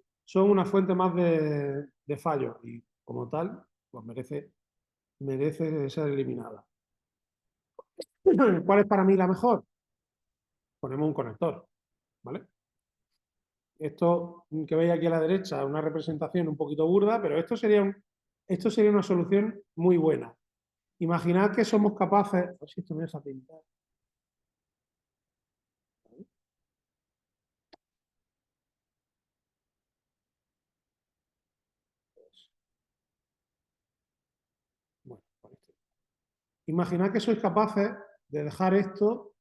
más de fallo y como tal, pues merece ser eliminada. ¿Cuál es para mí la mejor? Ponemos un conector, ¿vale? Esto que veis aquí a la derecha es una representación un poquito burda, pero esto sería una solución muy buena. Imaginad que somos capaces... A ver si esto me deja pintar. Bueno, imaginad que sois capaces de dejar esto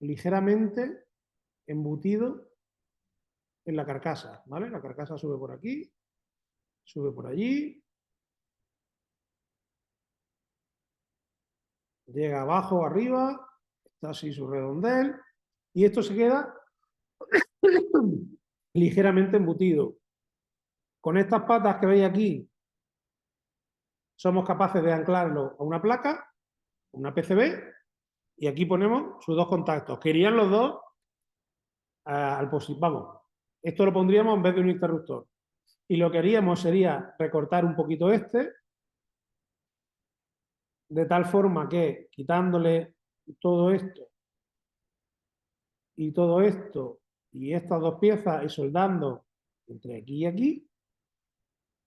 ligeramente embutido en la carcasa, ¿vale? La carcasa sube por aquí, sube por allí, llega abajo, arriba, está así su redondel, y esto se queda ligeramente embutido. Con estas patas que veis aquí, somos capaces de anclarlo a una placa, una PCB, y aquí ponemos sus dos contactos, que irían los dos al posible. Vamos, esto lo pondríamos en vez de un interruptor. Y lo que haríamos sería recortar un poquito de tal forma que quitándole todo esto y estas dos piezas y soldando entre aquí y aquí,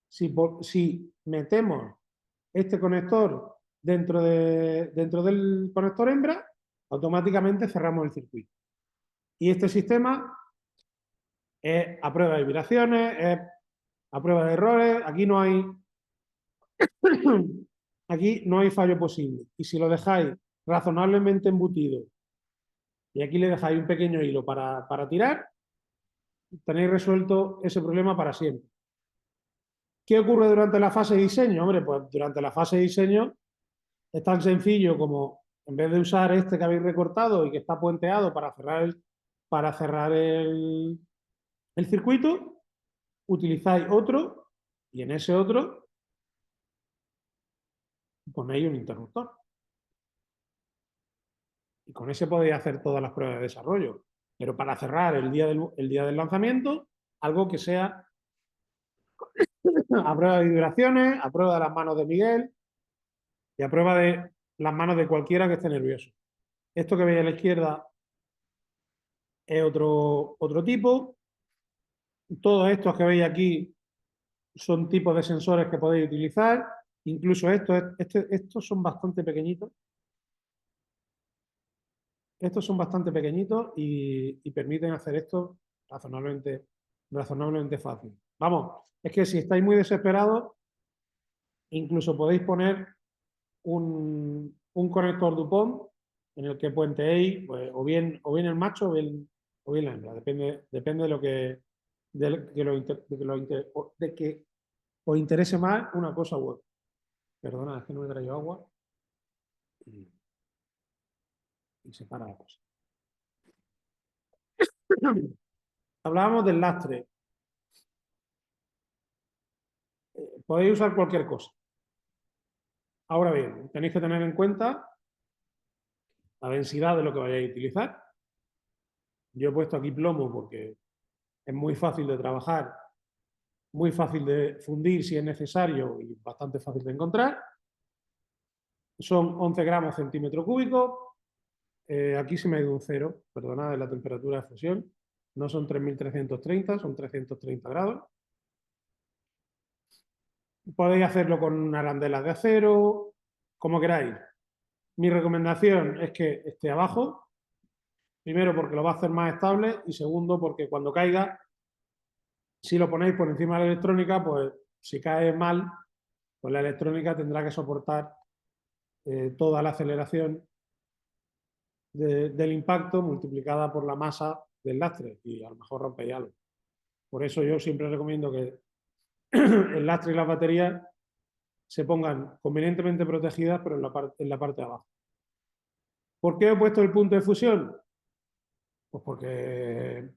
si metemos este conector dentro del conector hembra, automáticamente cerramos el circuito. Y este sistema es a prueba de vibraciones, es a prueba de errores, aquí no hay fallo posible. Y si lo dejáis razonablemente embutido y aquí le dejáis un pequeño hilo para tirar, tenéis resuelto ese problema para siempre. ¿Qué ocurre durante la fase de diseño? Hombre, pues durante la fase de diseño es tan sencillo como, en vez de usar este que habéis recortado y que está puenteado para cerrar el circuito, utilizáis otro y en ese otro ponéis un interruptor. Y con ese podéis hacer todas las pruebas de desarrollo. Pero para cerrar el día del lanzamiento, algo que sea a prueba de vibraciones, a prueba de las manos de Miguel y a prueba de las manos de cualquiera que esté nervioso. Esto que veis a la izquierda es otro tipo. Todos estos que veis aquí son tipos de sensores que podéis utilizar. Incluso estos son bastante pequeñitos. Estos son bastante pequeñitos y permiten hacer esto razonablemente fácil. Vamos, es que si estáis muy desesperados, incluso podéis poner un conector DuPont en el que puenteéis pues, o bien el macho o bien la hembra. Depende de lo que, de que os interese más una cosa u otra. Perdona, es que no me he traído agua y se para la cosa. Hablábamos del lastre. Podéis usar cualquier cosa. Ahora bien, tenéis que tener en cuenta la densidad de lo que vayáis a utilizar. Yo he puesto aquí plomo porque es muy fácil de trabajar, muy fácil de fundir si es necesario y bastante fácil de encontrar. Son 11 gramos centímetro cúbico. Aquí se me ha ido un cero, perdonad, la temperatura de fusión. No son 3330, son 330 grados. Podéis hacerlo con arandelas de acero, como queráis. Mi recomendación es que esté abajo, primero porque lo va a hacer más estable y segundo porque cuando caiga, si lo ponéis por encima de la electrónica, pues si cae mal, pues la electrónica tendrá que soportar toda la aceleración del impacto multiplicada por la masa del lastre y a lo mejor rompéis algo. Por eso yo siempre recomiendo que el lastre y las baterías se pongan convenientemente protegidas, pero en la parte de abajo. ¿Por qué he puesto el punto de fusión? Pues porque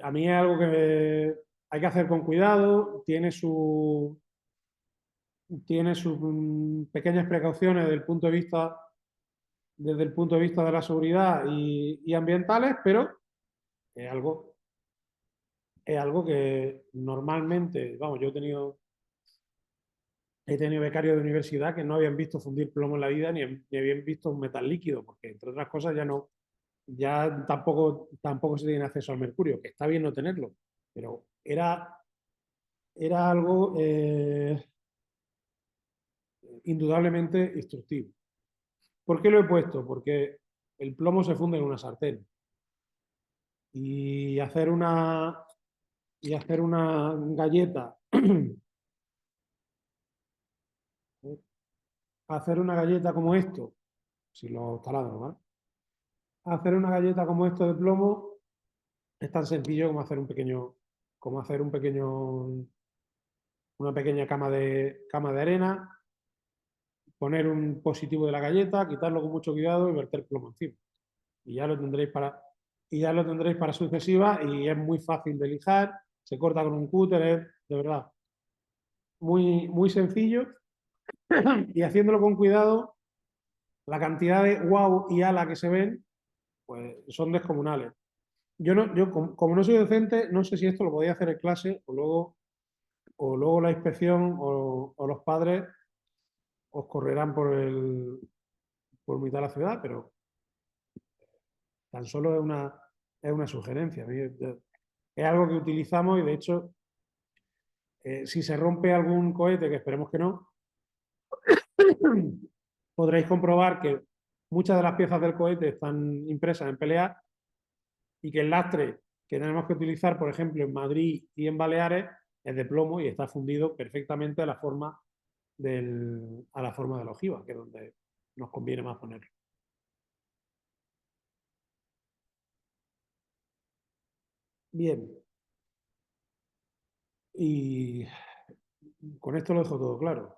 a mí es algo que hay que hacer con cuidado, tiene sus pequeñas precauciones desde el punto de vista de la seguridad y ambientales, pero es algo que normalmente, vamos, yo he tenido becarios de universidad que no habían visto fundir plomo en la vida ni habían visto un metal líquido, porque entre otras cosas ya tampoco se tiene acceso al mercurio, que está bien no tenerlo, pero era algo indudablemente instructivo. ¿Por qué lo he puesto? Porque el plomo se funde en una sartén y hacer una galleta hacer una galleta como esto, si lo taladro, ¿vale? Hacer una galleta como esto de plomo es tan sencillo como hacer una pequeña cama de arena, poner un positivo de la galleta, quitarlo con mucho cuidado y verter plomo encima. Y ya lo tendréis para sucesivas y es muy fácil de lijar, se corta con un cúter, es de verdad muy, muy sencillo y haciéndolo con cuidado, la cantidad de wow y ala que se ven pues son descomunales. Yo como no soy docente, no sé si esto lo podía hacer en clase o luego la inspección o los padres os correrán por mitad de la ciudad, pero tan solo es una sugerencia. Es algo que utilizamos y de hecho, si se rompe algún cohete, que esperemos que no, podréis comprobar que muchas de las piezas del cohete están impresas en PLA y que el lastre que tenemos que utilizar, por ejemplo, en Madrid y en Baleares, es de plomo y está fundido perfectamente a la forma de la ojiva, que es donde nos conviene más ponerlo. Bien. Y con esto lo dejo todo claro.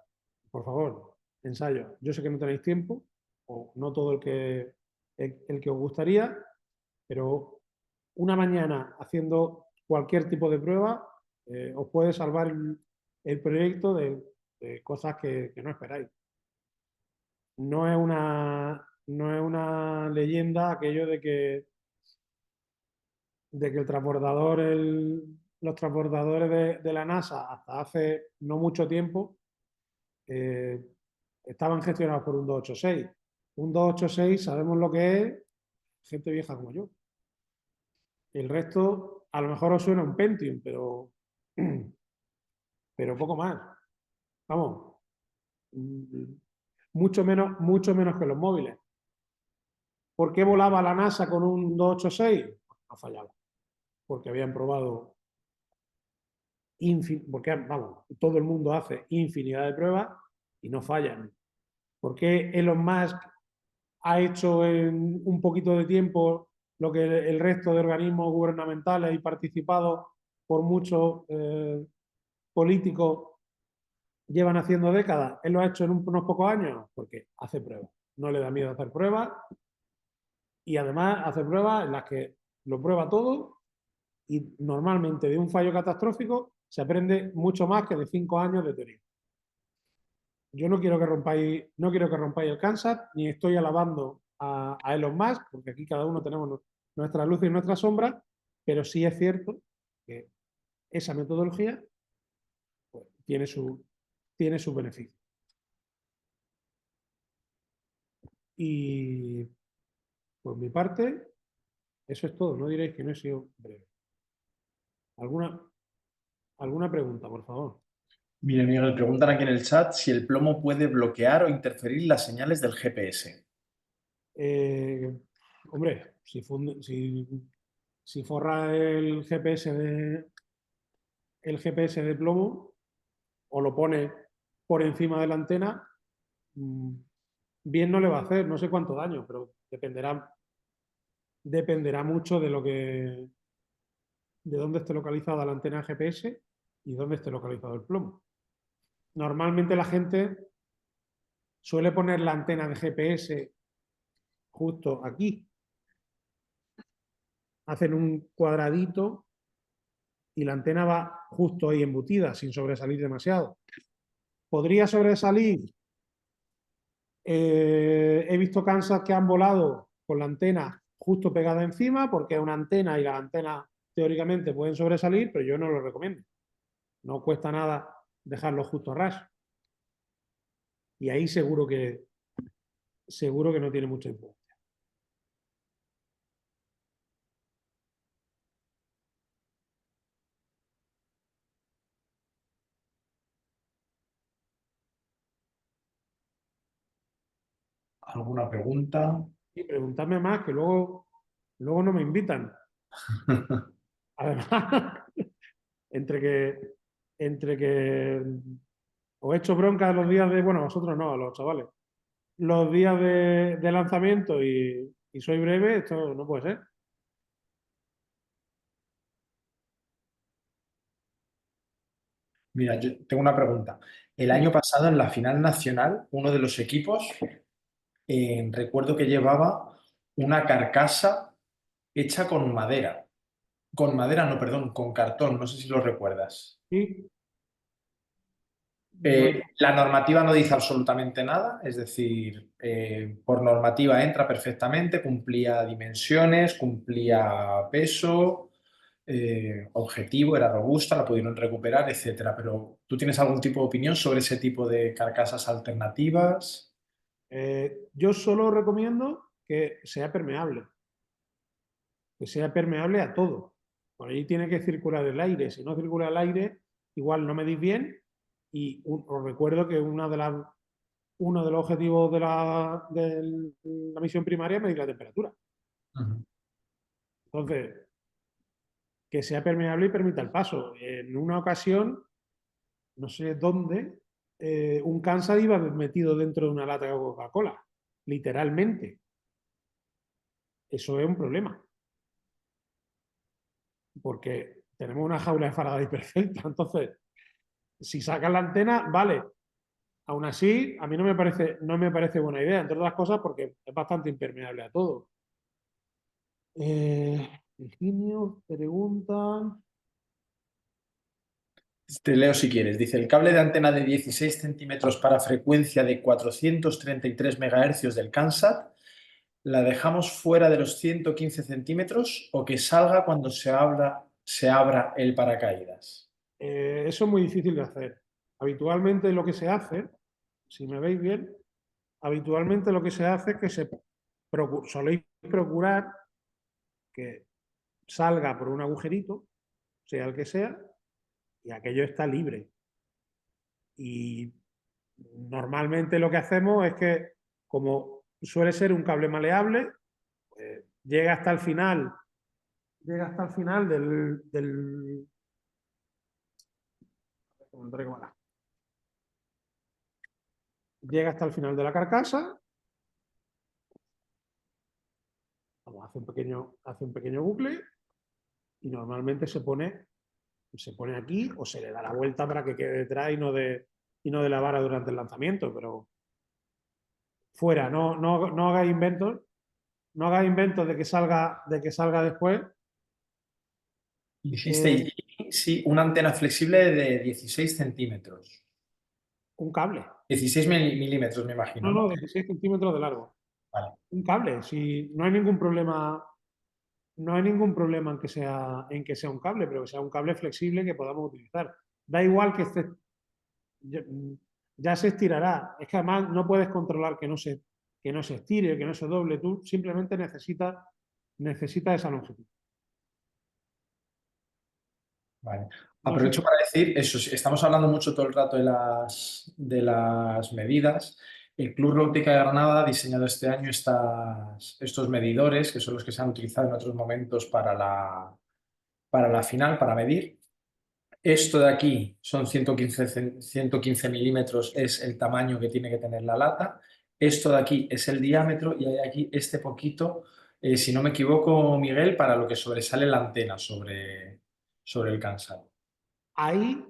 Por favor, ensayo. Yo sé que no tenéis tiempo, o no todo el que os gustaría, pero una mañana haciendo cualquier tipo de prueba os puede salvar el proyecto de cosas que no esperáis. No es una leyenda aquello de que el transbordador, los transbordadores de la NASA hasta hace no mucho tiempo estaban gestionados por un 286. Un 286 sabemos lo que es, gente vieja como yo. El resto, a lo mejor os suena un Pentium, pero poco más. Vamos, mucho menos que los móviles. ¿Por qué volaba la NASA con un 286? No fallaba. Porque habían probado, porque vamos, todo el mundo hace infinidad de pruebas y no fallan. ¿Por qué Elon Musk ha hecho en un poquito de tiempo lo que el resto de organismos gubernamentales y participados por muchos políticos llevan haciendo décadas? Él lo ha hecho en unos pocos años porque hace pruebas. No le da miedo hacer pruebas y además hace pruebas en las que lo prueba todo y normalmente de un fallo catastrófico se aprende mucho más que de 5 años de teoría. Yo no quiero que rompáis el Kansas, ni estoy alabando a Elon Musk, porque aquí cada uno tenemos nuestra luz y nuestra sombra, pero sí es cierto que esa metodología pues, tiene su beneficio. Y por mi parte, eso es todo. No diréis que no he sido breve. ¿Alguna pregunta, por favor? Mire, Miguel, preguntan aquí en el chat si el plomo puede bloquear o interferir las señales del GPS. Hombre, si forra el GPS de plomo o lo pone por encima de la antena, bien no le va a hacer, no sé cuánto daño, pero dependerá mucho de dónde esté localizada la antena GPS y dónde esté localizado el plomo. Normalmente la gente suele poner la antena de GPS justo aquí. Hacen un cuadradito y la antena va justo ahí embutida, sin sobresalir demasiado. ¿Podría sobresalir? He visto Kansas que han volado con la antena justo pegada encima, porque es una antena y las antenas teóricamente pueden sobresalir, pero yo no lo recomiendo. No cuesta nada dejarlo justo a ras. Y ahí seguro que no tiene mucha influencia. ¿Alguna pregunta? Y preguntadme más, que luego no me invitan. Además, entre que os he hecho bronca los días de, bueno, vosotros no, a los chavales, los días de lanzamiento y soy breve, esto no puede ser. Mira, yo tengo una pregunta. El año pasado en la final nacional, uno de los equipos, recuerdo que llevaba una carcasa hecha con madera. Con madera, no, perdón, con cartón, no sé si lo recuerdas. Sí. No hay- La normativa no dice absolutamente nada, es decir, por normativa entra perfectamente, cumplía dimensiones, cumplía peso, objetivo, era robusta, la pudieron recuperar, etcétera. Pero ¿tú tienes algún tipo de opinión sobre ese tipo de carcasas alternativas? yo solo recomiendo que sea permeable a todo. Por ahí tiene que circular el aire. Si no circula el aire, igual no medís bien. Y os recuerdo que uno de los objetivos de la misión primaria es medir la temperatura. Entonces, que sea permeable y permita el paso. En una ocasión, no sé dónde, un Kansas iba metido dentro de una lata de Coca-Cola, literalmente. Eso es un problema. Porque tenemos una jaula de Faraday perfecta. Entonces, si sacas la antena, vale. Aún así, a mí no me parece buena idea, entre otras cosas porque es bastante impermeable a todo. Virginio pregunta. Te leo si quieres. Dice, el cable de antena de 16 centímetros para frecuencia de 433 MHz del Kansat, ¿la dejamos fuera de los 115 centímetros o que salga cuando se se abra el paracaídas? Eso es muy difícil de hacer. Habitualmente lo que se hace, si me veis bien, habitualmente lo que se hace es que soléis procurar que salga por un agujerito, sea el que sea, y aquello está libre. Y normalmente lo que hacemos es que, como suele ser un cable maleable, pues, llega hasta el final del llega hasta el final de la carcasa. Vamos, hace un pequeño bucle y normalmente se pone aquí o se le da la vuelta para que quede detrás y no de la vara durante el lanzamiento, pero fuera, no hagáis inventos, de que salga después. Dijisteis, sí, una antena flexible de 16 centímetros. Un cable. 16 milímetros, me imagino, No, ¿no? 16 centímetros de largo. Vale. Un cable, si no hay ningún problema. No hay ningún problema en que sea un cable, pero que sea un cable flexible que podamos utilizar. Da igual que esté, ya se estirará. Es que además no puedes controlar que no se estire, que no se doble. Tú simplemente necesitas esa longitud. Vale. No sé Aprovecho si- para decir, eso, estamos hablando mucho todo el rato de las medidas. El Club Róbotica de Granada ha diseñado este año estos medidores, que son los que se han utilizado en otros momentos para la final, para medir. Esto de aquí son 115 milímetros, es el tamaño que tiene que tener la lata. Esto de aquí es el diámetro y hay aquí este poquito, si no me equivoco, Miguel, para lo que sobresale la antena sobre el cansado. Ahí,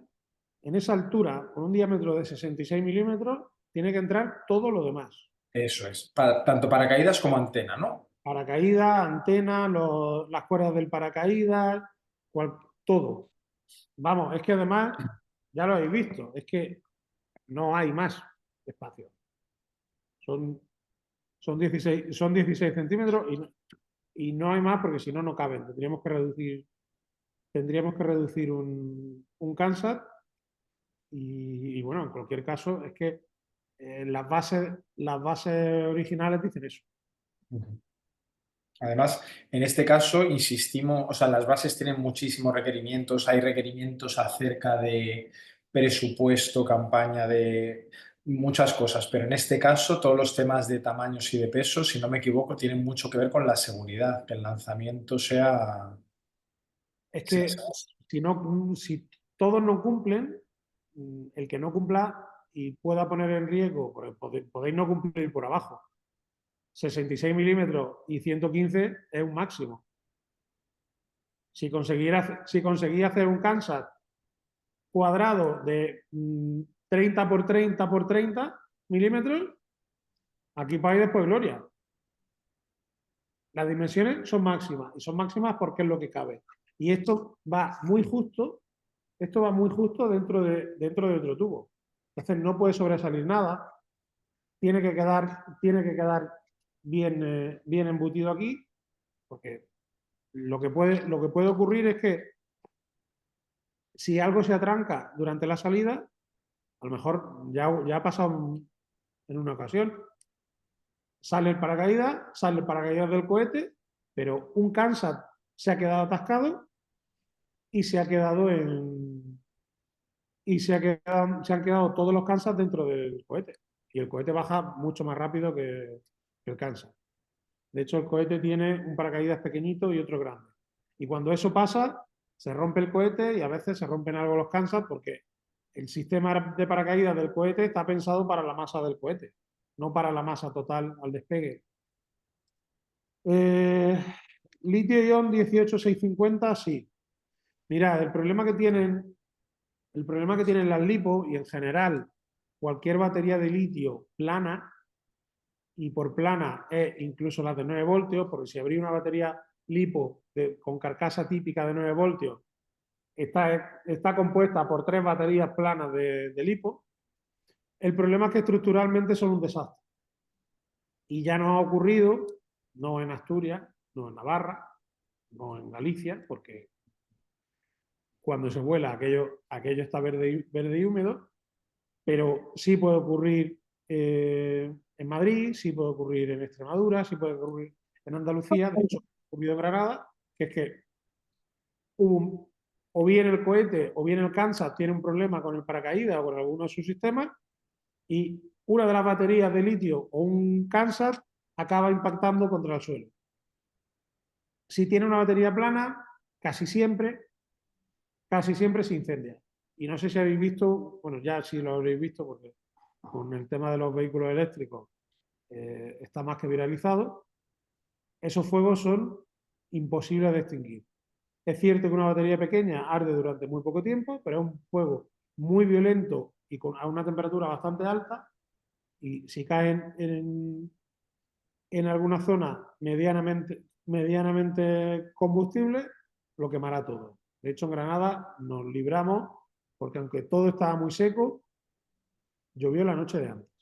en esa altura, con un diámetro de 66 milímetros, tiene que entrar todo lo demás. Eso es, tanto paracaídas como antena, ¿no? Paracaídas, antenas, las cuerdas del paracaídas, todo. Vamos, es que además, ya lo habéis visto, es que no hay más espacio. Son 16 centímetros y no hay más porque si no, no caben. Tendríamos que reducir un Kansas y bueno, en cualquier caso es que las bases originales dicen eso. Además, en este caso, insistimos, o sea, las bases tienen muchísimos requerimientos, hay requerimientos acerca de presupuesto, campaña, de muchas cosas, pero en este caso todos los temas de tamaños y de pesos, si no me equivoco, tienen mucho que ver con la seguridad, que el lanzamiento sea... Es que si todos no cumplen, el que no cumpla y pueda poner en riesgo, podéis no cumplir por abajo. 66 milímetros y 115 es un máximo. Si conseguís hacer un Kansas cuadrado de 30 por 30 por 30 milímetros, aquí vais después gloria. Las dimensiones son máximas y son máximas porque es lo que cabe. Y esto va muy justo dentro de otro tubo. Entonces no puede sobresalir nada, tiene que quedar bien, bien embutido aquí, porque lo que puede ocurrir es que si algo se atranca durante la salida, a lo mejor ya ha pasado en una ocasión, sale el paracaídas del cohete, pero un Kansas se ha quedado atascado y se han quedado todos los Kansas dentro del cohete. Y el cohete baja mucho más rápido que el Kansas. De hecho, el cohete tiene un paracaídas pequeñito y otro grande. Y cuando eso pasa, se rompe el cohete y a veces se rompen algo los Kansas porque el sistema de paracaídas del cohete está pensado para la masa del cohete, no para la masa total al despegue. Litio-ion 18650, sí. Mirad, el problema que tienen las LiPo y en general cualquier batería de litio plana, y por plana es incluso las de 9 voltios, porque si abrí una batería LiPo con carcasa típica de 9 voltios, está compuesta por 3 baterías planas de LiPo. El problema es que estructuralmente son un desastre. Y ya nos ha ocurrido, no en Asturias, no en Navarra, no en Galicia, porque cuando se vuela aquello está verde y húmedo, pero sí puede ocurrir en Madrid, sí puede ocurrir en Extremadura, sí puede ocurrir en Andalucía, de hecho, ha ocurrido en Granada, que es que o bien el cohete o bien el Kansas tiene un problema con el paracaídas o con alguno de sus sistemas y una de las baterías de litio o un Kansas acaba impactando contra el suelo. Si tiene una batería plana, casi siempre se incendia. Y no sé si habéis visto, bueno, ya sí lo habréis visto porque con el tema de los vehículos eléctricos está más que viralizado. Esos fuegos son imposibles de extinguir. Es cierto que una batería pequeña arde durante muy poco tiempo, pero es un fuego muy violento y a una temperatura bastante alta. Y si caen en alguna zona medianamente combustible, lo quemará todo. De hecho, en Granada nos libramos porque aunque todo estaba muy seco, llovió la noche de antes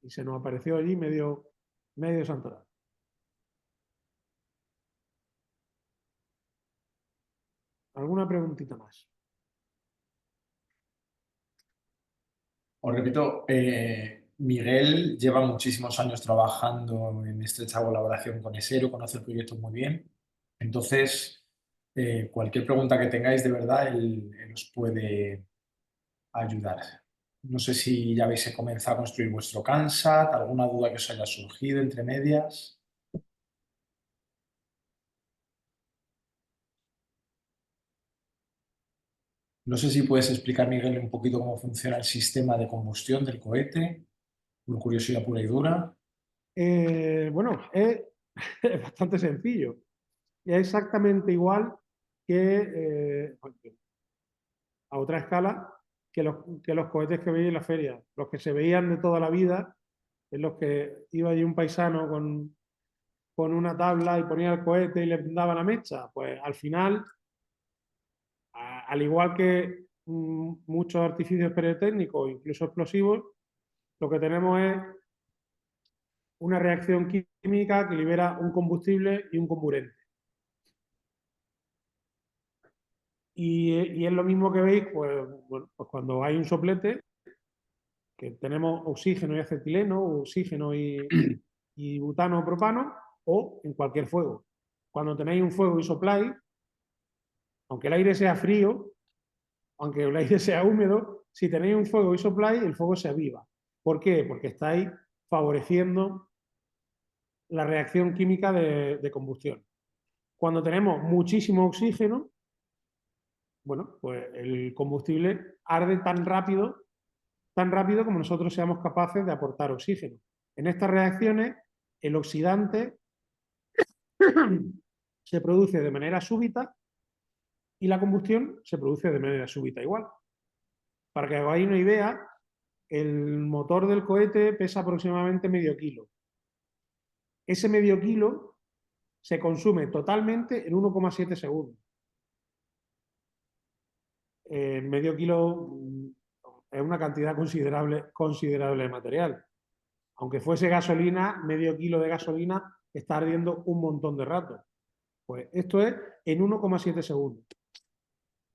y se nos apareció allí medio santoral. ¿Alguna preguntita más? Os repito, Miguel lleva muchísimos años trabajando en estrecha colaboración con ESERO, conoce el proyecto muy bien. Entonces, cualquier pregunta que tengáis, de verdad, él os puede ayudar. No sé si ya habéis comenzado a construir vuestro Kansat, alguna duda que os haya surgido entre medias. No sé si puedes explicar, Miguel, un poquito cómo funciona el sistema de combustión del cohete, por curiosidad pura y dura. Bueno, es bastante sencillo. Es exactamente igual que a otra escala que los cohetes que veis en la feria. Los que se veían de toda la vida, en los que iba allí un paisano con una tabla y ponía el cohete y le daba la mecha. Pues al final, al igual que muchos artificios pirotécnicos, incluso explosivos, lo que tenemos es una reacción química que libera un combustible y un comburente. Y es lo mismo que veis, pues, bueno, pues cuando hay un soplete, que tenemos oxígeno y acetileno, oxígeno y butano o propano, o en cualquier fuego. Cuando tenéis un fuego y sopláis, aunque el aire sea frío, aunque el aire sea húmedo, si tenéis un fuego y sopláis, el fuego se aviva. ¿Por qué? Porque estáis favoreciendo la reacción química de combustión. Cuando tenemos muchísimo oxígeno, bueno, pues el combustible arde tan rápido como nosotros seamos capaces de aportar oxígeno. En estas reacciones, el oxidante se produce de manera súbita y la combustión se produce de manera súbita igual. Para que hagáis una idea, el motor del cohete pesa aproximadamente medio kilo. Ese medio kilo se consume totalmente en 1,7 segundos. Medio kilo es una cantidad considerable de material. Aunque fuese gasolina, medio kilo de gasolina está ardiendo un montón de rato. Pues esto es en 1,7 segundos.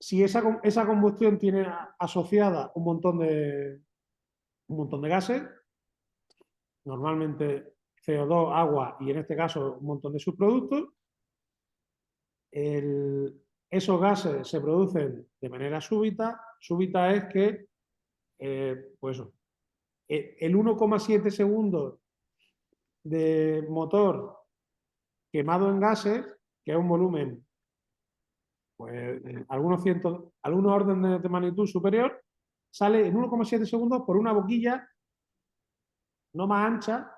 Si esa combustión tiene asociada un montón de gases, normalmente CO2, agua y en este caso un montón de subproductos, esos gases se producen de manera súbita. Súbita es que, pues el 1,7 segundos de motor quemado en gases, que es un volumen, pues algunos órdenes de magnitud superior, sale en 1,7 segundos por una boquilla no más ancha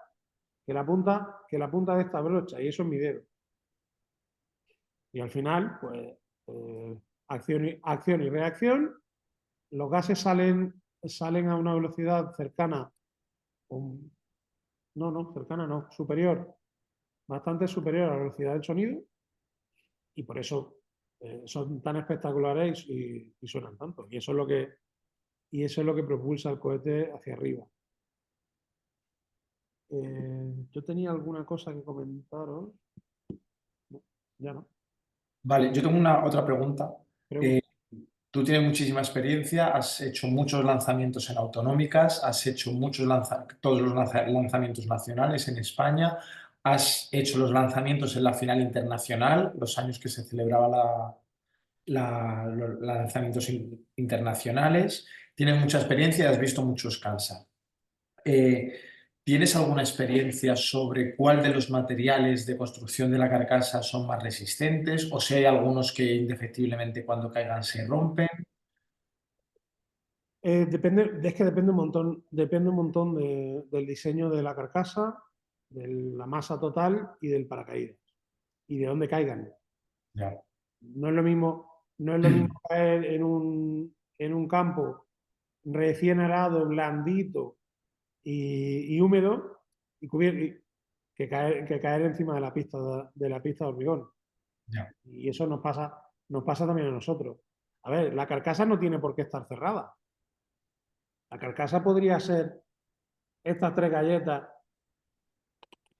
que la punta de esta brocha, y eso es mi dedo. Y al final, pues, acción y reacción, los gases salen a una velocidad cercana, superior, bastante superior a la velocidad del sonido, y por eso son tan espectaculares y suenan tanto. Y eso es lo que propulsa el cohete hacia arriba. Yo tenía alguna cosa que comentaros. No, ya no. Vale, yo tengo otra pregunta. Pregunta. Tú tienes muchísima experiencia, has hecho muchos lanzamientos en autonómicas, has hecho todos los lanzamientos nacionales en España, has hecho los lanzamientos en la final internacional, los años que se celebraba los lanzamientos internacionales, tienes mucha experiencia y has visto muchos Kansan. ¿Tienes alguna experiencia sobre cuál de los materiales de construcción de la carcasa son más resistentes o si hay algunos que indefectiblemente cuando caigan se rompen? Es que depende un montón del diseño de la carcasa, de la masa total y del paracaídas y de dónde caigan. Ya. No es lo mismo caer en un campo recién arado, blandito y húmedo que caer encima de la pista de hormigón. Ya. Y eso nos pasa también a nosotros. A ver, la carcasa no tiene por qué estar cerrada. La carcasa podría ser estas 3 galletas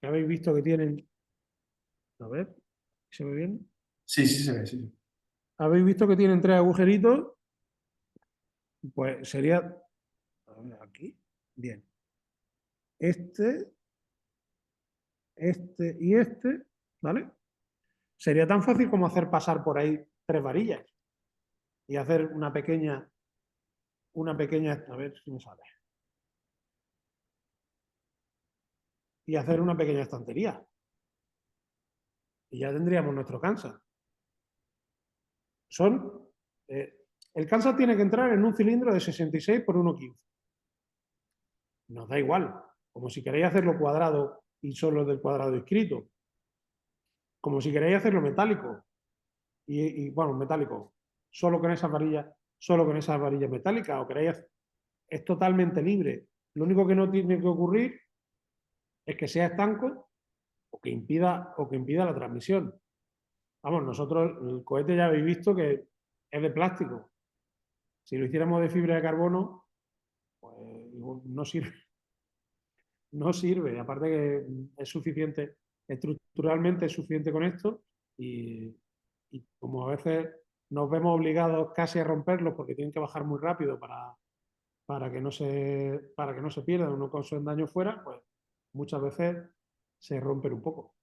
que habéis visto que tienen. A ver, ¿se ve bien? Sí, sí se ve, sí. Habéis visto que tienen 3 agujeritos. Pues sería. A ver, aquí. Bien. Este y este, ¿vale? Sería tan fácil como hacer pasar por ahí 3 varillas y hacer una pequeña, a ver si me sale. Y hacer una pequeña estantería. Y ya tendríamos nuestro Kansas. El Kansas tiene que entrar en un cilindro de 66 por 1,15. Nos da igual, como si queréis hacerlo cuadrado y solo del cuadrado inscrito, como si queréis hacerlo metálico, bueno, metálico, solo con esas varillas metálicas, o queréis es totalmente libre. Lo único que no tiene que ocurrir es que sea estanco o que impida la transmisión. Vamos, nosotros el cohete ya habéis visto que es de plástico. Si lo hiciéramos de fibra de carbono, pues no sirve. No sirve. Aparte que es suficiente, estructuralmente es suficiente con esto y como a veces nos vemos obligados casi a romperlos porque tienen que bajar muy rápido para que no se pierdan o no causen daño fuera, pues muchas veces se rompen un poco.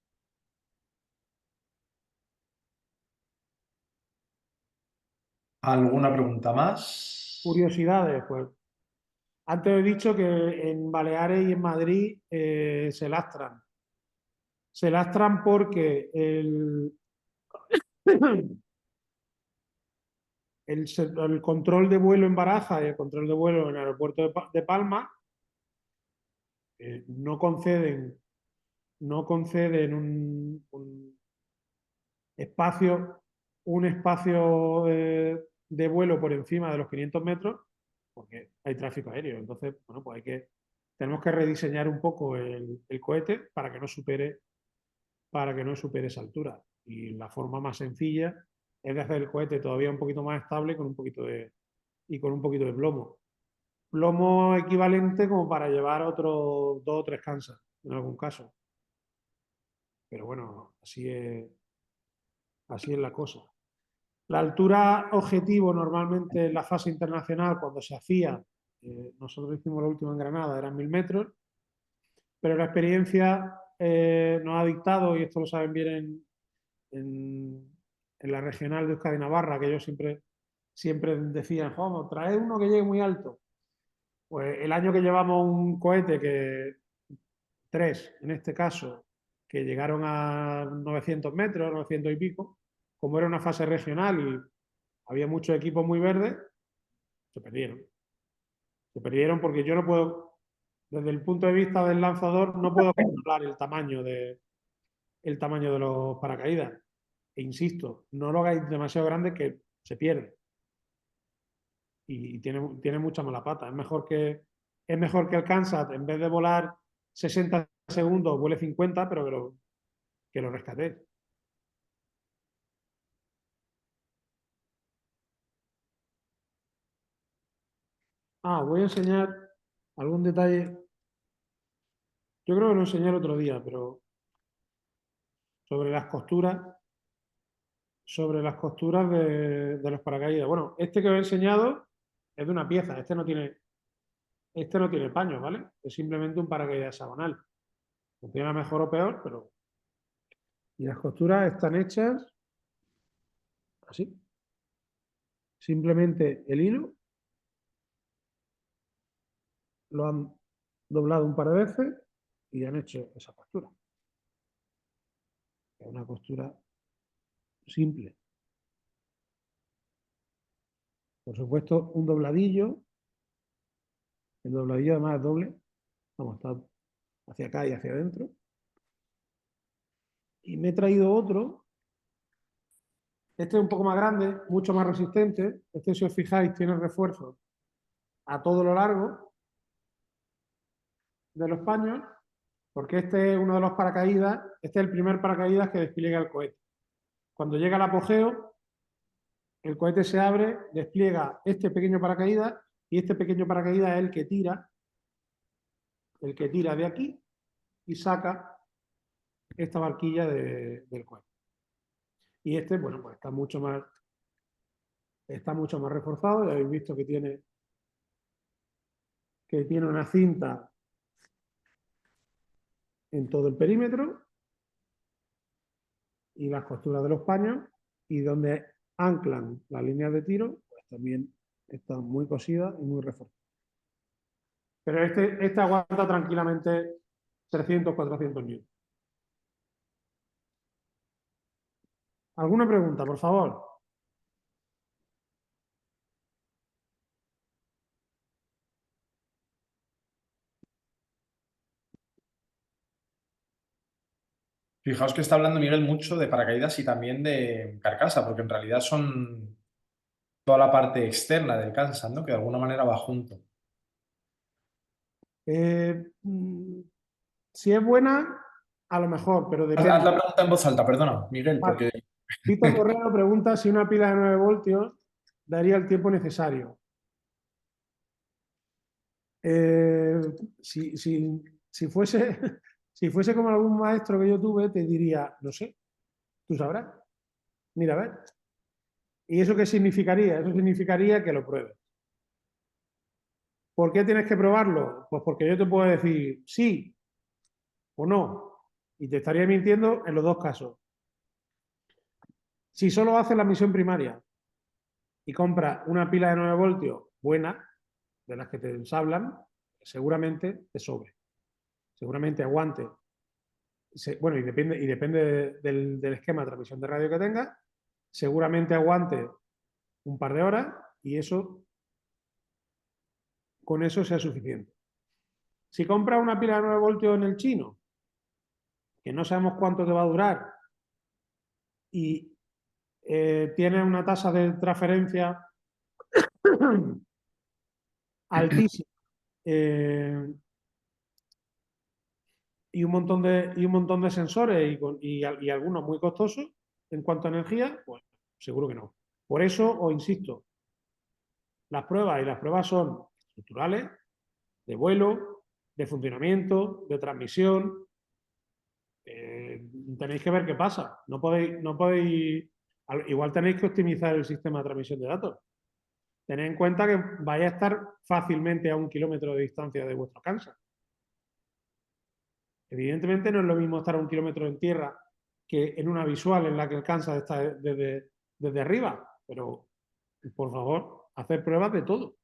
¿Alguna pregunta más? Curiosidades, pues antes he dicho que en Baleares y en Madrid se lastran. Se lastran porque el control de vuelo en Barajas y el control de vuelo en el aeropuerto de Palma no conceden un espacio de vuelo por encima de los 500 metros porque hay tráfico aéreo. Entonces, bueno, pues tenemos que rediseñar un poco el cohete para que no supere esa altura. Y la forma más sencilla es de hacer el cohete todavía un poquito más estable con un poquito de plomo. Plomo equivalente como para llevar otros 2 o 3 Kansas, en algún caso. Pero bueno, así es la cosa. La altura objetivo normalmente en la fase internacional, cuando se hacía, nosotros hicimos lo último en Granada, eran 1.000 metros, pero la experiencia nos ha dictado, y esto lo saben bien en la regional de Euskadi Navarra, que ellos siempre decían, vamos, traed uno que llegue muy alto. Pues el año que llevamos un cohete 3 en este caso, que llegaron a 900 metros, 900 y pico, como era una fase regional y había muchos equipos muy verdes, se perdieron. Se perdieron porque yo no puedo, desde el punto de vista del lanzador, no puedo controlar el tamaño de los paracaídas. E insisto, no lo hagáis demasiado grande que se pierde. Y tiene mucha mala pata. Es mejor que el Kansas, en vez de volar 60 segundos, vuele 50, pero que lo rescatéis. Voy a enseñar algún detalle. Yo creo que lo enseñé el otro día, pero sobre las costuras. sobre las costuras de los paracaídas. Bueno, este que os he enseñado es de una pieza, este no tiene paño, ¿vale? Es simplemente un paracaídas hexagonal. Funciona mejor o peor, pero... Y las costuras están hechas así. Simplemente el hilo lo han doblado un par de veces y han hecho esa costura. Es una costura simple. Por supuesto, un dobladillo. El dobladillo además es doble. Vamos, está hacia acá y hacia adentro. Y me he traído otro. Este es un poco más grande, mucho más resistente. Este, si os fijáis, tiene refuerzos a todo lo largo de los paños, porque este es uno de los paracaídas, este es el primer paracaídas que despliega el cohete. Cuando llega al apogeo, el cohete se abre, despliega este pequeño paracaídas y este pequeño paracaídas es el que tira de aquí y saca esta barquilla del cohete. Y este, bueno, pues está mucho más reforzado. Ya habéis visto que tiene una cinta en todo el perímetro y las costuras de los paños, y donde anclan las líneas de tiro, pues también están muy cosidas y muy reforzadas. Pero este aguanta tranquilamente 300, 400 newtons. ¿Alguna pregunta, por favor? Fijaos que está hablando Miguel mucho de paracaídas y también de carcasa, porque en realidad son toda la parte externa del cansas, ¿no? Que de alguna manera va junto. Si es buena, a lo mejor, pero Haz depende. la pregunta en voz alta, perdona, Miguel, Vale. porque Vito Correo pregunta si una pila de 9 voltios daría el tiempo necesario. Si fuese como algún maestro que yo tuve, te diría, no sé, tú sabrás. Mira, a ver. ¿Y eso qué significaría? Eso significaría que lo pruebes. ¿Por qué tienes que probarlo? Pues porque yo te puedo decir sí o no, y te estaría mintiendo en los dos casos. Si solo haces la misión primaria y compras una pila de 9 voltios buena, de las que te ensablan, seguramente te sobre. Seguramente aguante. Bueno, y depende del esquema de transmisión de radio que tengas, seguramente aguante un par de horas y con eso sea suficiente. Si compras una pila de 9 voltios en el chino, que no sabemos cuánto te va a durar, y tiene una tasa de transferencia altísima y un montón de sensores y algunos muy costosos en cuanto a energía, pues seguro que no. Por eso os insisto, las pruebas son estructurales, de vuelo, de funcionamiento, de transmisión. Tenéis que ver qué pasa. No podéis, igual tenéis que optimizar el sistema de transmisión de datos. Tened en cuenta que vais a estar fácilmente a 1 kilómetro de distancia de vuestro Kansas. Evidentemente no es lo mismo estar a 1 kilómetro en tierra que en una visual en la que el Kansas está desde arriba, pero por favor, hacer pruebas de todo.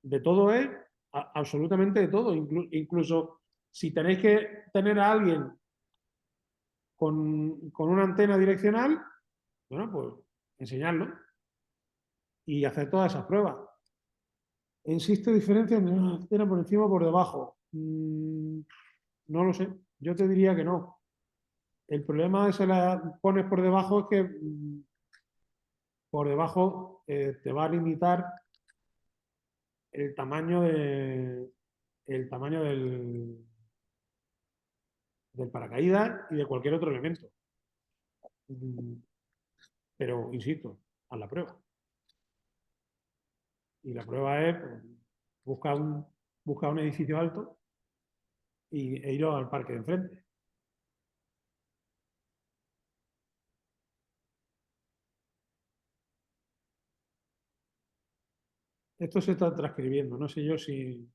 De todo es absolutamente de todo. Incluso si tenéis que tener a alguien con una antena direccional, bueno, pues enseñarlo y hacer todas esas pruebas. ¿Existe diferencia entre una antena por encima o por debajo? No lo sé. Yo te diría que no. El problema de si la pones por debajo es que por debajo te va a limitar el tamaño del paracaídas y de cualquier otro elemento. Pero, insisto, haz la prueba. Y la prueba es buscar un edificio alto e ir al parque de enfrente. Esto se está transcribiendo. No sé yo si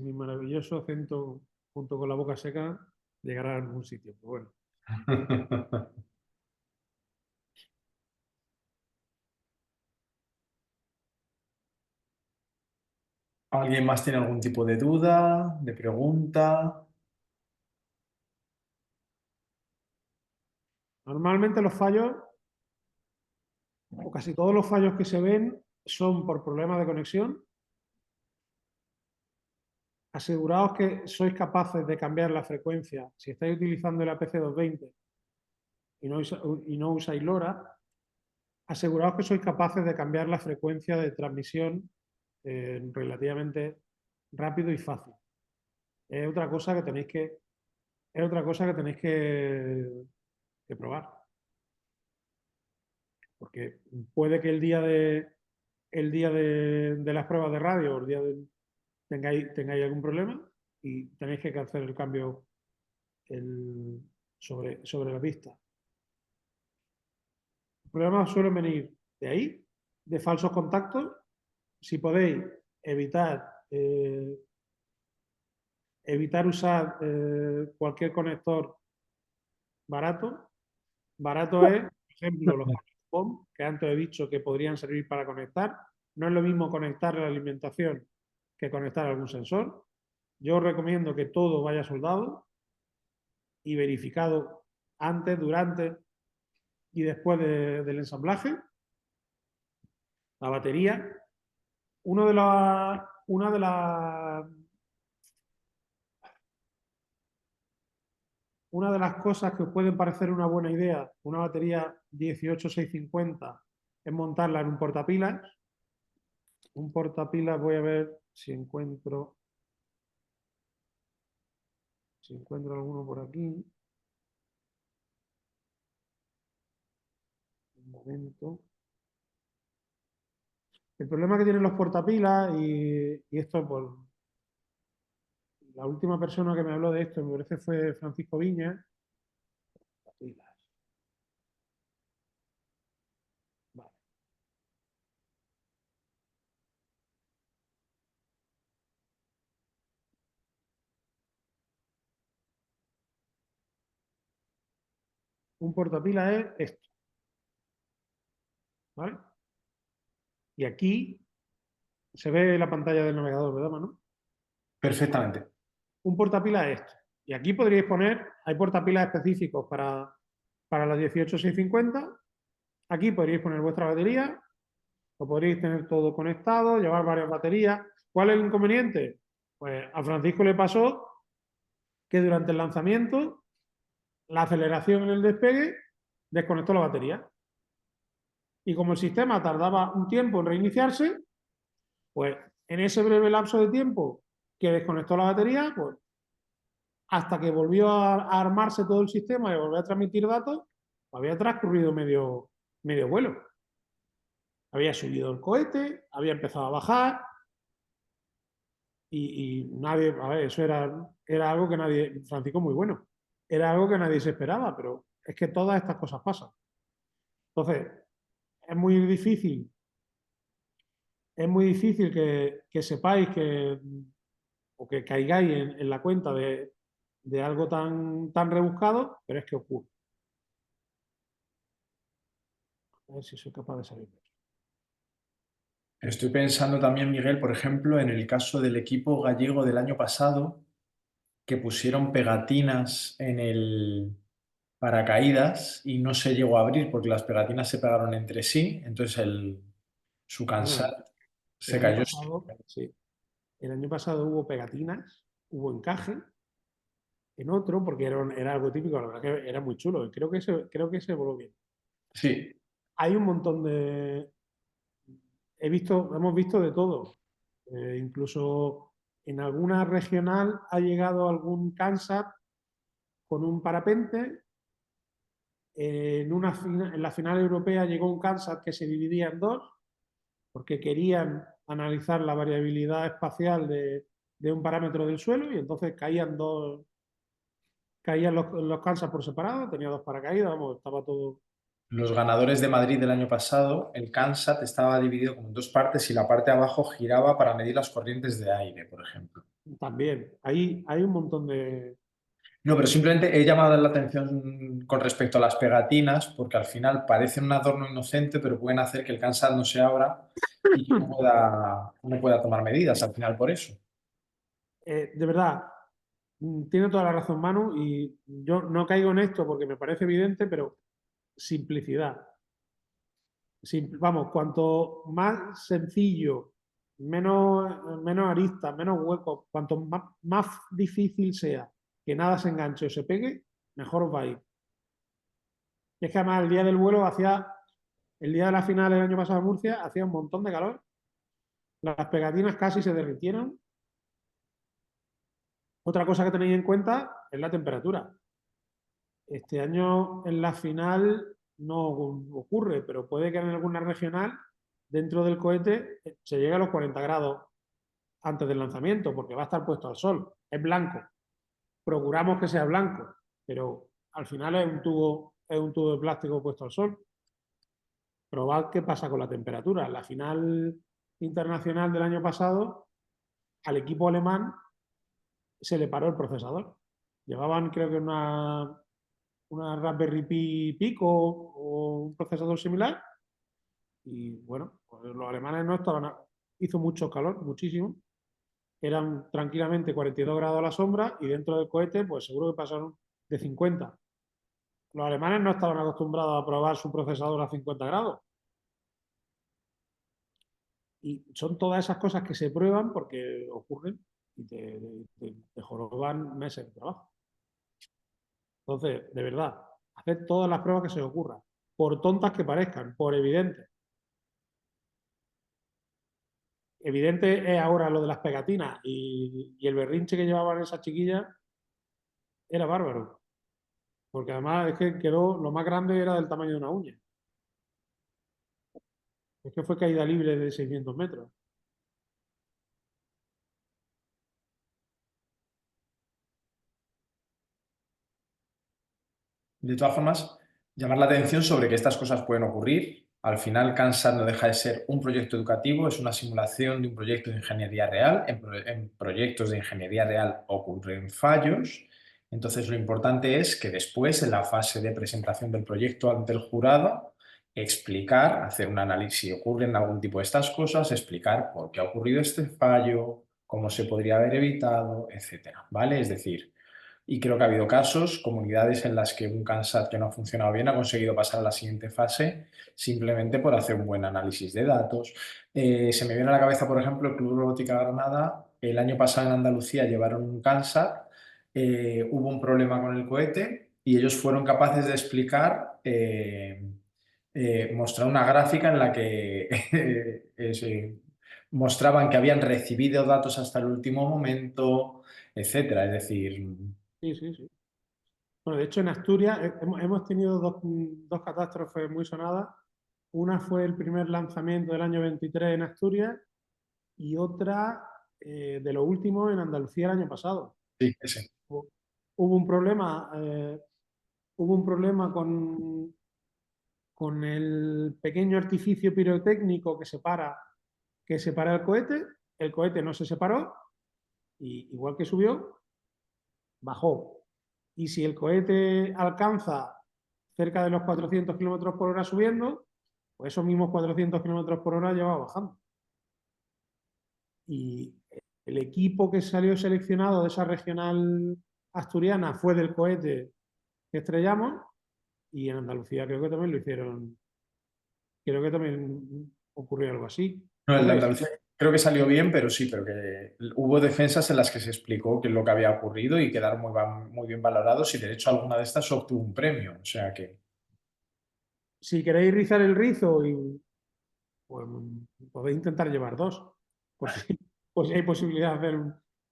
mi maravilloso acento junto con la boca seca llegará a algún sitio. Pero bueno. ¿Alguien más tiene algún tipo de duda, de pregunta? Normalmente los fallos, o casi todos los fallos que se ven, son por problemas de conexión. Aseguraos que sois capaces de cambiar la frecuencia. Si estáis utilizando el APC220 y no usáis LoRa, aseguraos que sois capaces de cambiar la frecuencia de transmisión relativamente rápido y fácil. Es otra cosa que tenéis que probar. Porque puede que el día de las pruebas de radio, o el día tengáis algún problema y tenéis que hacer el cambio sobre la pista. Los problemas suelen venir de ahí, de falsos contactos. Si podéis evitar usar cualquier conector barato. Barato es, por ejemplo, los POM, que antes he dicho que podrían servir para conectar. No es lo mismo conectar la alimentación que conectar algún sensor. Yo os recomiendo que todo vaya soldado y verificado antes, durante y después del ensamblaje. La batería. Una de las cosas que os pueden parecer una buena idea, una batería 18650, es montarla en un portapilas. Un portapilas, voy a ver si encuentro alguno por aquí. Un momento. El problema que tienen los portapilas, y esto por la última persona que me habló de esto, me parece fue Francisco Viña. Portapilas. Vale. Un portapilas es esto. ¿Vale? Y aquí se ve la pantalla del navegador, ¿verdad, Manu? Perfectamente. Un portapilas es esto. Y aquí podríais poner, hay portapilas específicos para la 18650. Aquí podríais poner vuestra batería, lo podríais tener todo conectado, llevar varias baterías. ¿Cuál es el inconveniente? Pues a Francisco le pasó que durante el lanzamiento, la aceleración en el despegue desconectó la batería. Y como el sistema tardaba un tiempo en reiniciarse, pues en ese breve lapso de tiempo que desconectó la batería, pues hasta que volvió a armarse todo el sistema y volvió a transmitir datos, había transcurrido medio vuelo. Había subido el cohete, había empezado a bajar y nadie, a ver, eso era algo que nadie, Francisco muy bueno, era algo que nadie se esperaba, pero es que todas estas cosas pasan. Entonces, es muy difícil que sepáis o que caigáis en la cuenta de algo tan rebuscado, pero es que ocurre. A ver si soy capaz de salir de esto. Estoy pensando también, Miguel, por ejemplo, en el caso del equipo gallego del año pasado, que pusieron pegatinas en el paracaídas y no se llegó a abrir porque las pegatinas se pegaron entre sí, entonces su Bueno, cansar el se año cayó. pasado, sí, el año pasado hubo pegatinas, hubo encaje en otro, porque era algo típico, la verdad que era muy chulo. Creo que se voló bien. Sí, Hay un montón hemos visto de todo. Incluso en alguna regional ha llegado algún Kansas con un parapente. En la final europea llegó un Kansas que se dividía en dos, porque querían analizar la variabilidad espacial de un parámetro del suelo, y entonces caían los Kansas por separado, tenía dos paracaídas, vamos, estaba todo los ganadores de Madrid del año pasado, el Kansat estaba dividido como en dos partes y la parte de abajo giraba para medir las corrientes de aire, por ejemplo. También, ahí hay un montón de... No, pero simplemente he llamado la atención con respecto a las pegatinas, porque al final parecen un adorno inocente, pero pueden hacer que el Kansat no se abra y que no pueda tomar medidas al final por eso. de verdad, tiene toda la razón Manu y yo no caigo en esto porque me parece evidente, pero simplicidad. Vamos, cuanto más sencillo, menos aristas, menos huecos, cuanto más difícil sea que nada se enganche o se pegue, mejor os va a ir. Y es que además el día del vuelo el día de la final del año pasado en Murcia, hacía un montón de calor. Las pegatinas casi se derritieron. Otra cosa que tenéis en cuenta es la temperatura. Este año en la final no ocurre, pero puede que en alguna regional, dentro del cohete, se llegue a los 40 grados antes del lanzamiento, porque va a estar puesto al sol. Es blanco. Procuramos que sea blanco, pero al final es un tubo de plástico puesto al sol. Probad qué pasa con la temperatura. En la final internacional del año pasado, al equipo alemán se le paró el procesador. Llevaban, creo que una Raspberry Pi Pico o un procesador similar. Y bueno, pues los alemanes no estaban. Hizo mucho calor, muchísimo. Eran tranquilamente 42 grados a la sombra y dentro del cohete, pues seguro que pasaron de 50. Los alemanes no estaban acostumbrados a probar su procesador a 50 grados. Y son todas esas cosas que se prueban porque ocurren y te joroban meses de trabajo. Entonces, de verdad, haced todas las pruebas que se os ocurran, por tontas que parezcan, por evidentes. Evidente es ahora lo de las pegatinas y el berrinche que llevaban esas chiquillas era bárbaro. Porque además es que quedó, lo más grande era del tamaño de una uña. Es que fue caída libre de 600 metros. De todas formas, llamar la atención sobre que estas cosas pueden ocurrir. Al final, Kansas no deja de ser un proyecto educativo, es una simulación de un proyecto de ingeniería real. En proyectos de ingeniería real ocurren fallos. Entonces, lo importante es que después, en la fase de presentación del proyecto ante el jurado, explicar, hacer un análisis si ocurren algún tipo de estas cosas, explicar por qué ha ocurrido este fallo, cómo se podría haber evitado, etcétera, ¿vale? Es decir, y creo que ha habido casos, comunidades en las que un Kansat que no ha funcionado bien ha conseguido pasar a la siguiente fase simplemente por hacer un buen análisis de datos. Se me viene a la cabeza, por ejemplo, el Club Robótica Granada. El año pasado en Andalucía llevaron un Kansat, hubo un problema con el cohete y ellos fueron capaces de explicar, mostrar una gráfica en la que mostraban que habían recibido datos hasta el último momento, etcétera. Es decir, Sí, sí, sí. Bueno, de hecho, en Asturias hemos tenido dos catástrofes muy sonadas. Una fue el primer lanzamiento del año 23 en Asturias y otra de lo último en Andalucía el año pasado. sí, ese. Hubo un problema, hubo un problema con el pequeño artificio pirotécnico que separa el cohete no se separó y igual que subió, bajó. Y si el cohete alcanza cerca de los 400 kilómetros por hora subiendo, pues esos mismos 400 kilómetros por hora lleva bajando. Y el equipo que salió seleccionado de esa regional asturiana fue del cohete que estrellamos y en Andalucía creo que también lo hicieron, creo que también ocurrió algo así. No, el de Hombre, Andalucía creo que salió bien, pero sí, pero que hubo defensas en las que se explicó qué es lo que había ocurrido y quedaron muy bien valorados y de hecho alguna de estas obtuvo un premio. O sea que si queréis rizar el rizo, pues, podéis intentar llevar dos, por si hay posibilidad de hacer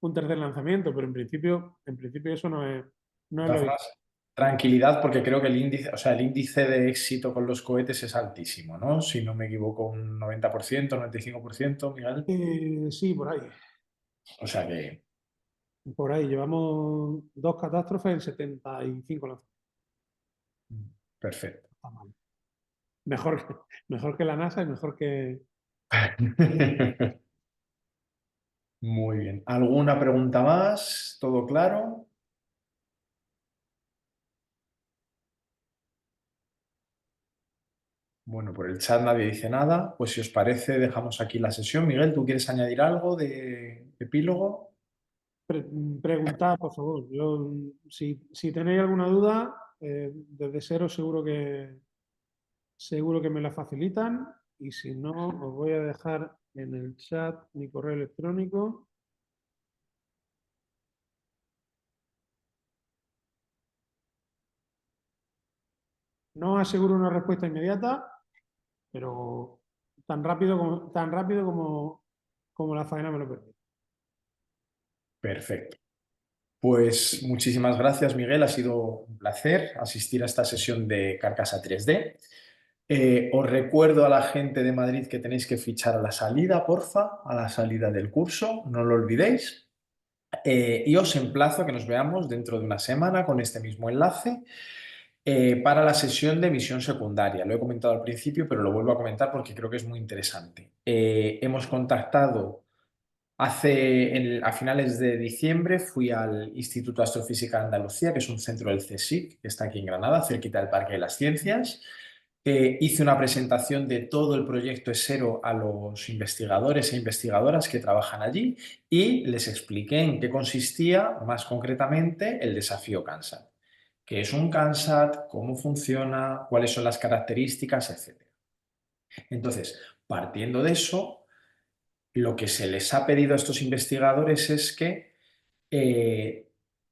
un tercer lanzamiento, pero en principio eso no de es lo todas habitual. formas, tranquilidad porque creo que el índice, o sea, el índice de éxito con los cohetes es altísimo, ¿no? Si no me equivoco, un 90%, 95%, Miguel. Sí, por ahí. O sea que Por ahí. Llevamos dos catástrofes en 75 lanzamientos. perfecto. Está mal. mejor que la NASA y mejor que... Muy bien. ¿Alguna pregunta más? ¿Todo claro? Bueno, por el chat nadie dice nada. Pues si os parece, dejamos aquí la sesión. Miguel, ¿tú quieres añadir algo de epílogo? Preguntad, por favor. Yo, si tenéis alguna duda, desde cero seguro que me la facilitan. Y si no, os voy a dejar en el chat mi correo electrónico. No aseguro una respuesta inmediata, pero tan rápido como la faena me lo permite. Perfecto. Pues muchísimas gracias, Miguel. Ha sido un placer asistir a esta sesión de Carcasa 3D. Os recuerdo a la gente de Madrid que tenéis que fichar a la salida, porfa, a la salida del curso, no lo olvidéis. Y os emplazo a que nos veamos dentro de una semana con este mismo enlace para la sesión de emisión secundaria. Lo he comentado al principio, pero lo vuelvo a comentar porque creo que es muy interesante. Hemos contactado a finales de diciembre, fui al Instituto de Astrofísica de Andalucía, que es un centro del CSIC, que está aquí en Granada, cerquita del Parque de las Ciencias. Hice una presentación de todo el proyecto ESERO a los investigadores e investigadoras que trabajan allí y les expliqué en qué consistía más concretamente el desafío CANSAT. ¿Qué es un CANSAT? ¿Cómo funciona? ¿Cuáles son las características? Etcétera. Entonces, partiendo de eso, lo que se les ha pedido a estos investigadores es que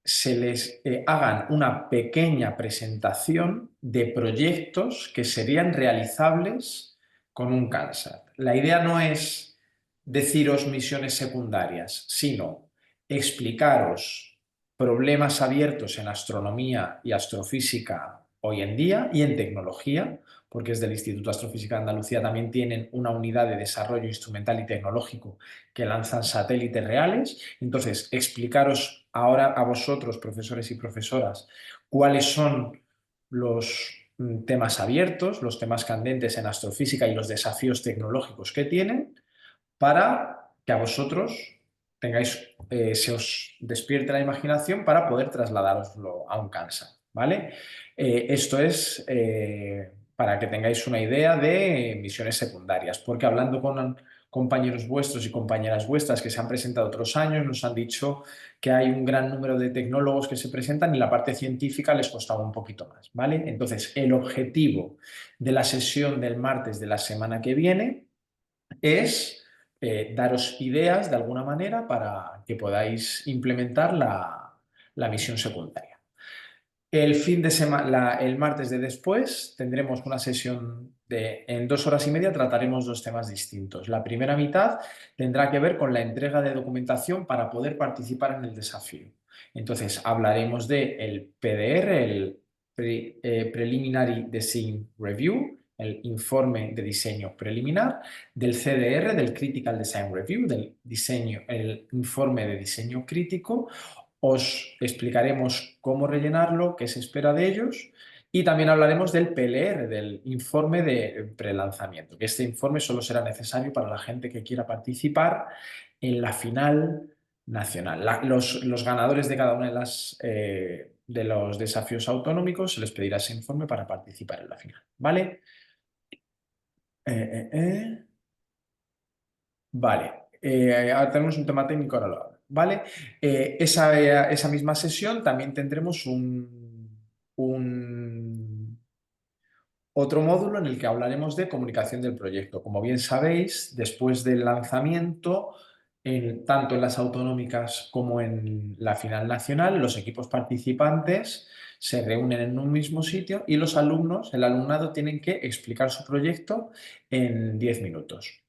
se les hagan una pequeña presentación de proyectos que serían realizables con un CANSAT. La idea no es deciros misiones secundarias, sino explicaros problemas abiertos en astronomía y astrofísica hoy en día y en tecnología, porque es del Instituto de Astrofísica de Andalucía, también tienen una unidad de desarrollo instrumental y tecnológico que lanzan satélites reales. Entonces, explicaros ahora a vosotros, profesores y profesoras, cuáles son los temas abiertos, los temas candentes en astrofísica y los desafíos tecnológicos que tienen, para que a vosotros se os despierte la imaginación para poder trasladároslo a un CANSAT, ¿vale? Esto es para que tengáis una idea de misiones secundarias, porque hablando con compañeros vuestros y compañeras vuestras que se han presentado otros años, nos han dicho que hay un gran número de tecnólogos que se presentan y la parte científica les costaba un poquito más, ¿vale? Entonces, el objetivo de la sesión del martes de la semana que viene es daros ideas de alguna manera para que podáis implementar la misión secundaria. El fin de semana, el martes de después, tendremos una sesión en 2 horas y media, trataremos 2 temas distintos. La primera mitad tendrá que ver con la entrega de documentación para poder participar en el desafío. Entonces, hablaremos del PDR, el Preliminary Design Review, el informe de diseño preliminar, del CDR, del Critical Design Review, el informe de diseño crítico. Os explicaremos cómo rellenarlo, qué se espera de ellos y también hablaremos del PLR, del informe de prelanzamiento, que este informe solo será necesario para la gente que quiera participar en la final nacional. Los ganadores de cada una de los desafíos autonómicos se les pedirá ese informe para participar en la final, ¿vale? Vale, ahora tenemos un tema técnico, ahora lo hablo, ¿vale? Esa misma sesión también tendremos otro módulo en el que hablaremos de comunicación del proyecto. Como bien sabéis, después del lanzamiento, tanto en las autonómicas como en la final nacional, los equipos participantes se reúnen en un mismo sitio y los alumnos, el alumnado, tienen que explicar su proyecto en 10 minutos.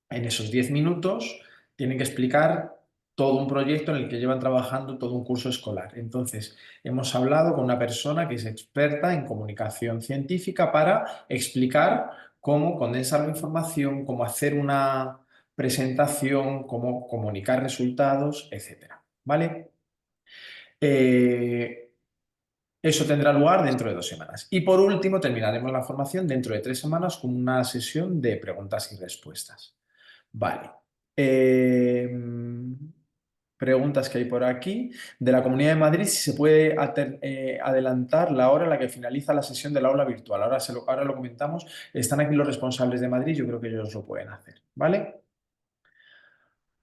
En esos 10 minutos tienen que explicar todo un proyecto en el que llevan trabajando todo un curso escolar. Entonces, hemos hablado con una persona que es experta en comunicación científica para explicar cómo condensar la información, cómo hacer una presentación, cómo comunicar resultados, etc. ¿Vale? Eso tendrá lugar dentro de 2 semanas. Y por último, terminaremos la formación dentro de 3 semanas con una sesión de preguntas y respuestas. Vale. Preguntas que hay por aquí. De la Comunidad de Madrid, si se puede adelantar la hora en la que finaliza la sesión del aula virtual. Ahora lo comentamos. Están aquí los responsables de Madrid, yo creo que ellos lo pueden hacer. ¿Vale?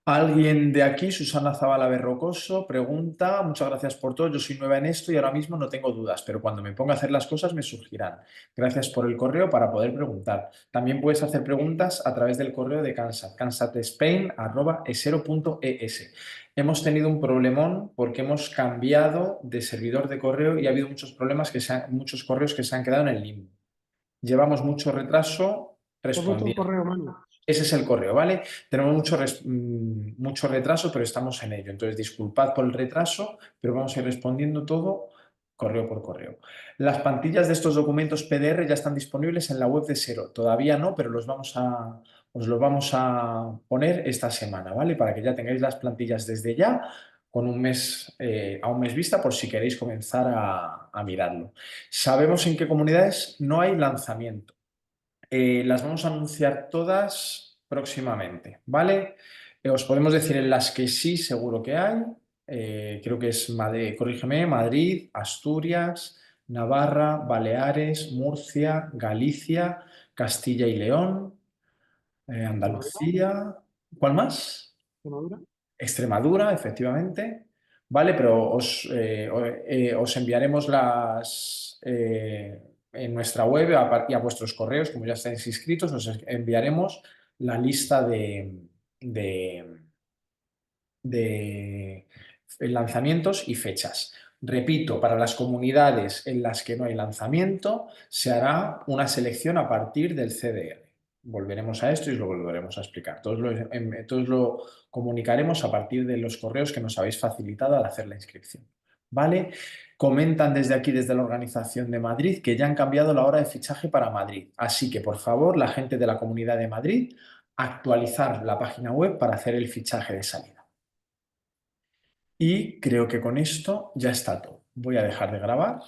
Alguien de aquí, Susana Zavala Berrocoso, pregunta, muchas gracias por todo, yo soy nueva en esto y ahora mismo no tengo dudas, pero cuando me ponga a hacer las cosas me surgirán. Gracias por el correo para poder preguntar. También puedes hacer preguntas a través del correo de Kansat, kansatespain@esero.es. Hemos tenido un problemón porque hemos cambiado de servidor de correo y ha habido muchos problemas, muchos correos que se han quedado en el limbo. Llevamos mucho retraso ¿Te has vuelto un respondiendo. correo, Manu? Ese es el correo, ¿vale? Tenemos mucho retraso, pero estamos en ello. Entonces, disculpad por el retraso, pero vamos a ir respondiendo todo correo por correo. Las plantillas de estos documentos PDF ya están disponibles en la web de Sero. Todavía no, pero os los vamos a poner esta semana, ¿vale? Para que ya tengáis las plantillas desde ya, con un mes, a un mes vista, por si queréis comenzar a mirarlo. Sabemos en qué comunidades no hay lanzamiento. Las vamos a anunciar todas próximamente, ¿vale? Os podemos decir en las que sí, seguro que hay. Creo que es, corrígeme, Madrid, Asturias, Navarra, Baleares, Murcia, Galicia, Castilla y León, Andalucía. ¿Cuál más? ¿Extremadura? Extremadura, efectivamente. Vale, pero os enviaremos en nuestra web y a vuestros correos, como ya estáis inscritos, os enviaremos la lista de lanzamientos y fechas. Repito, para las comunidades en las que no hay lanzamiento, se hará una selección a partir del CDR. Volveremos a esto y os lo volveremos a explicar. Todos lo comunicaremos a partir de los correos que nos habéis facilitado al hacer la inscripción. ¿Vale? Comentan desde aquí, desde la organización de Madrid, que ya han cambiado la hora de fichaje para Madrid. Así que, por favor, la gente de la Comunidad de Madrid, actualizar la página web para hacer el fichaje de salida. Y creo que con esto ya está todo. Voy a dejar de grabar.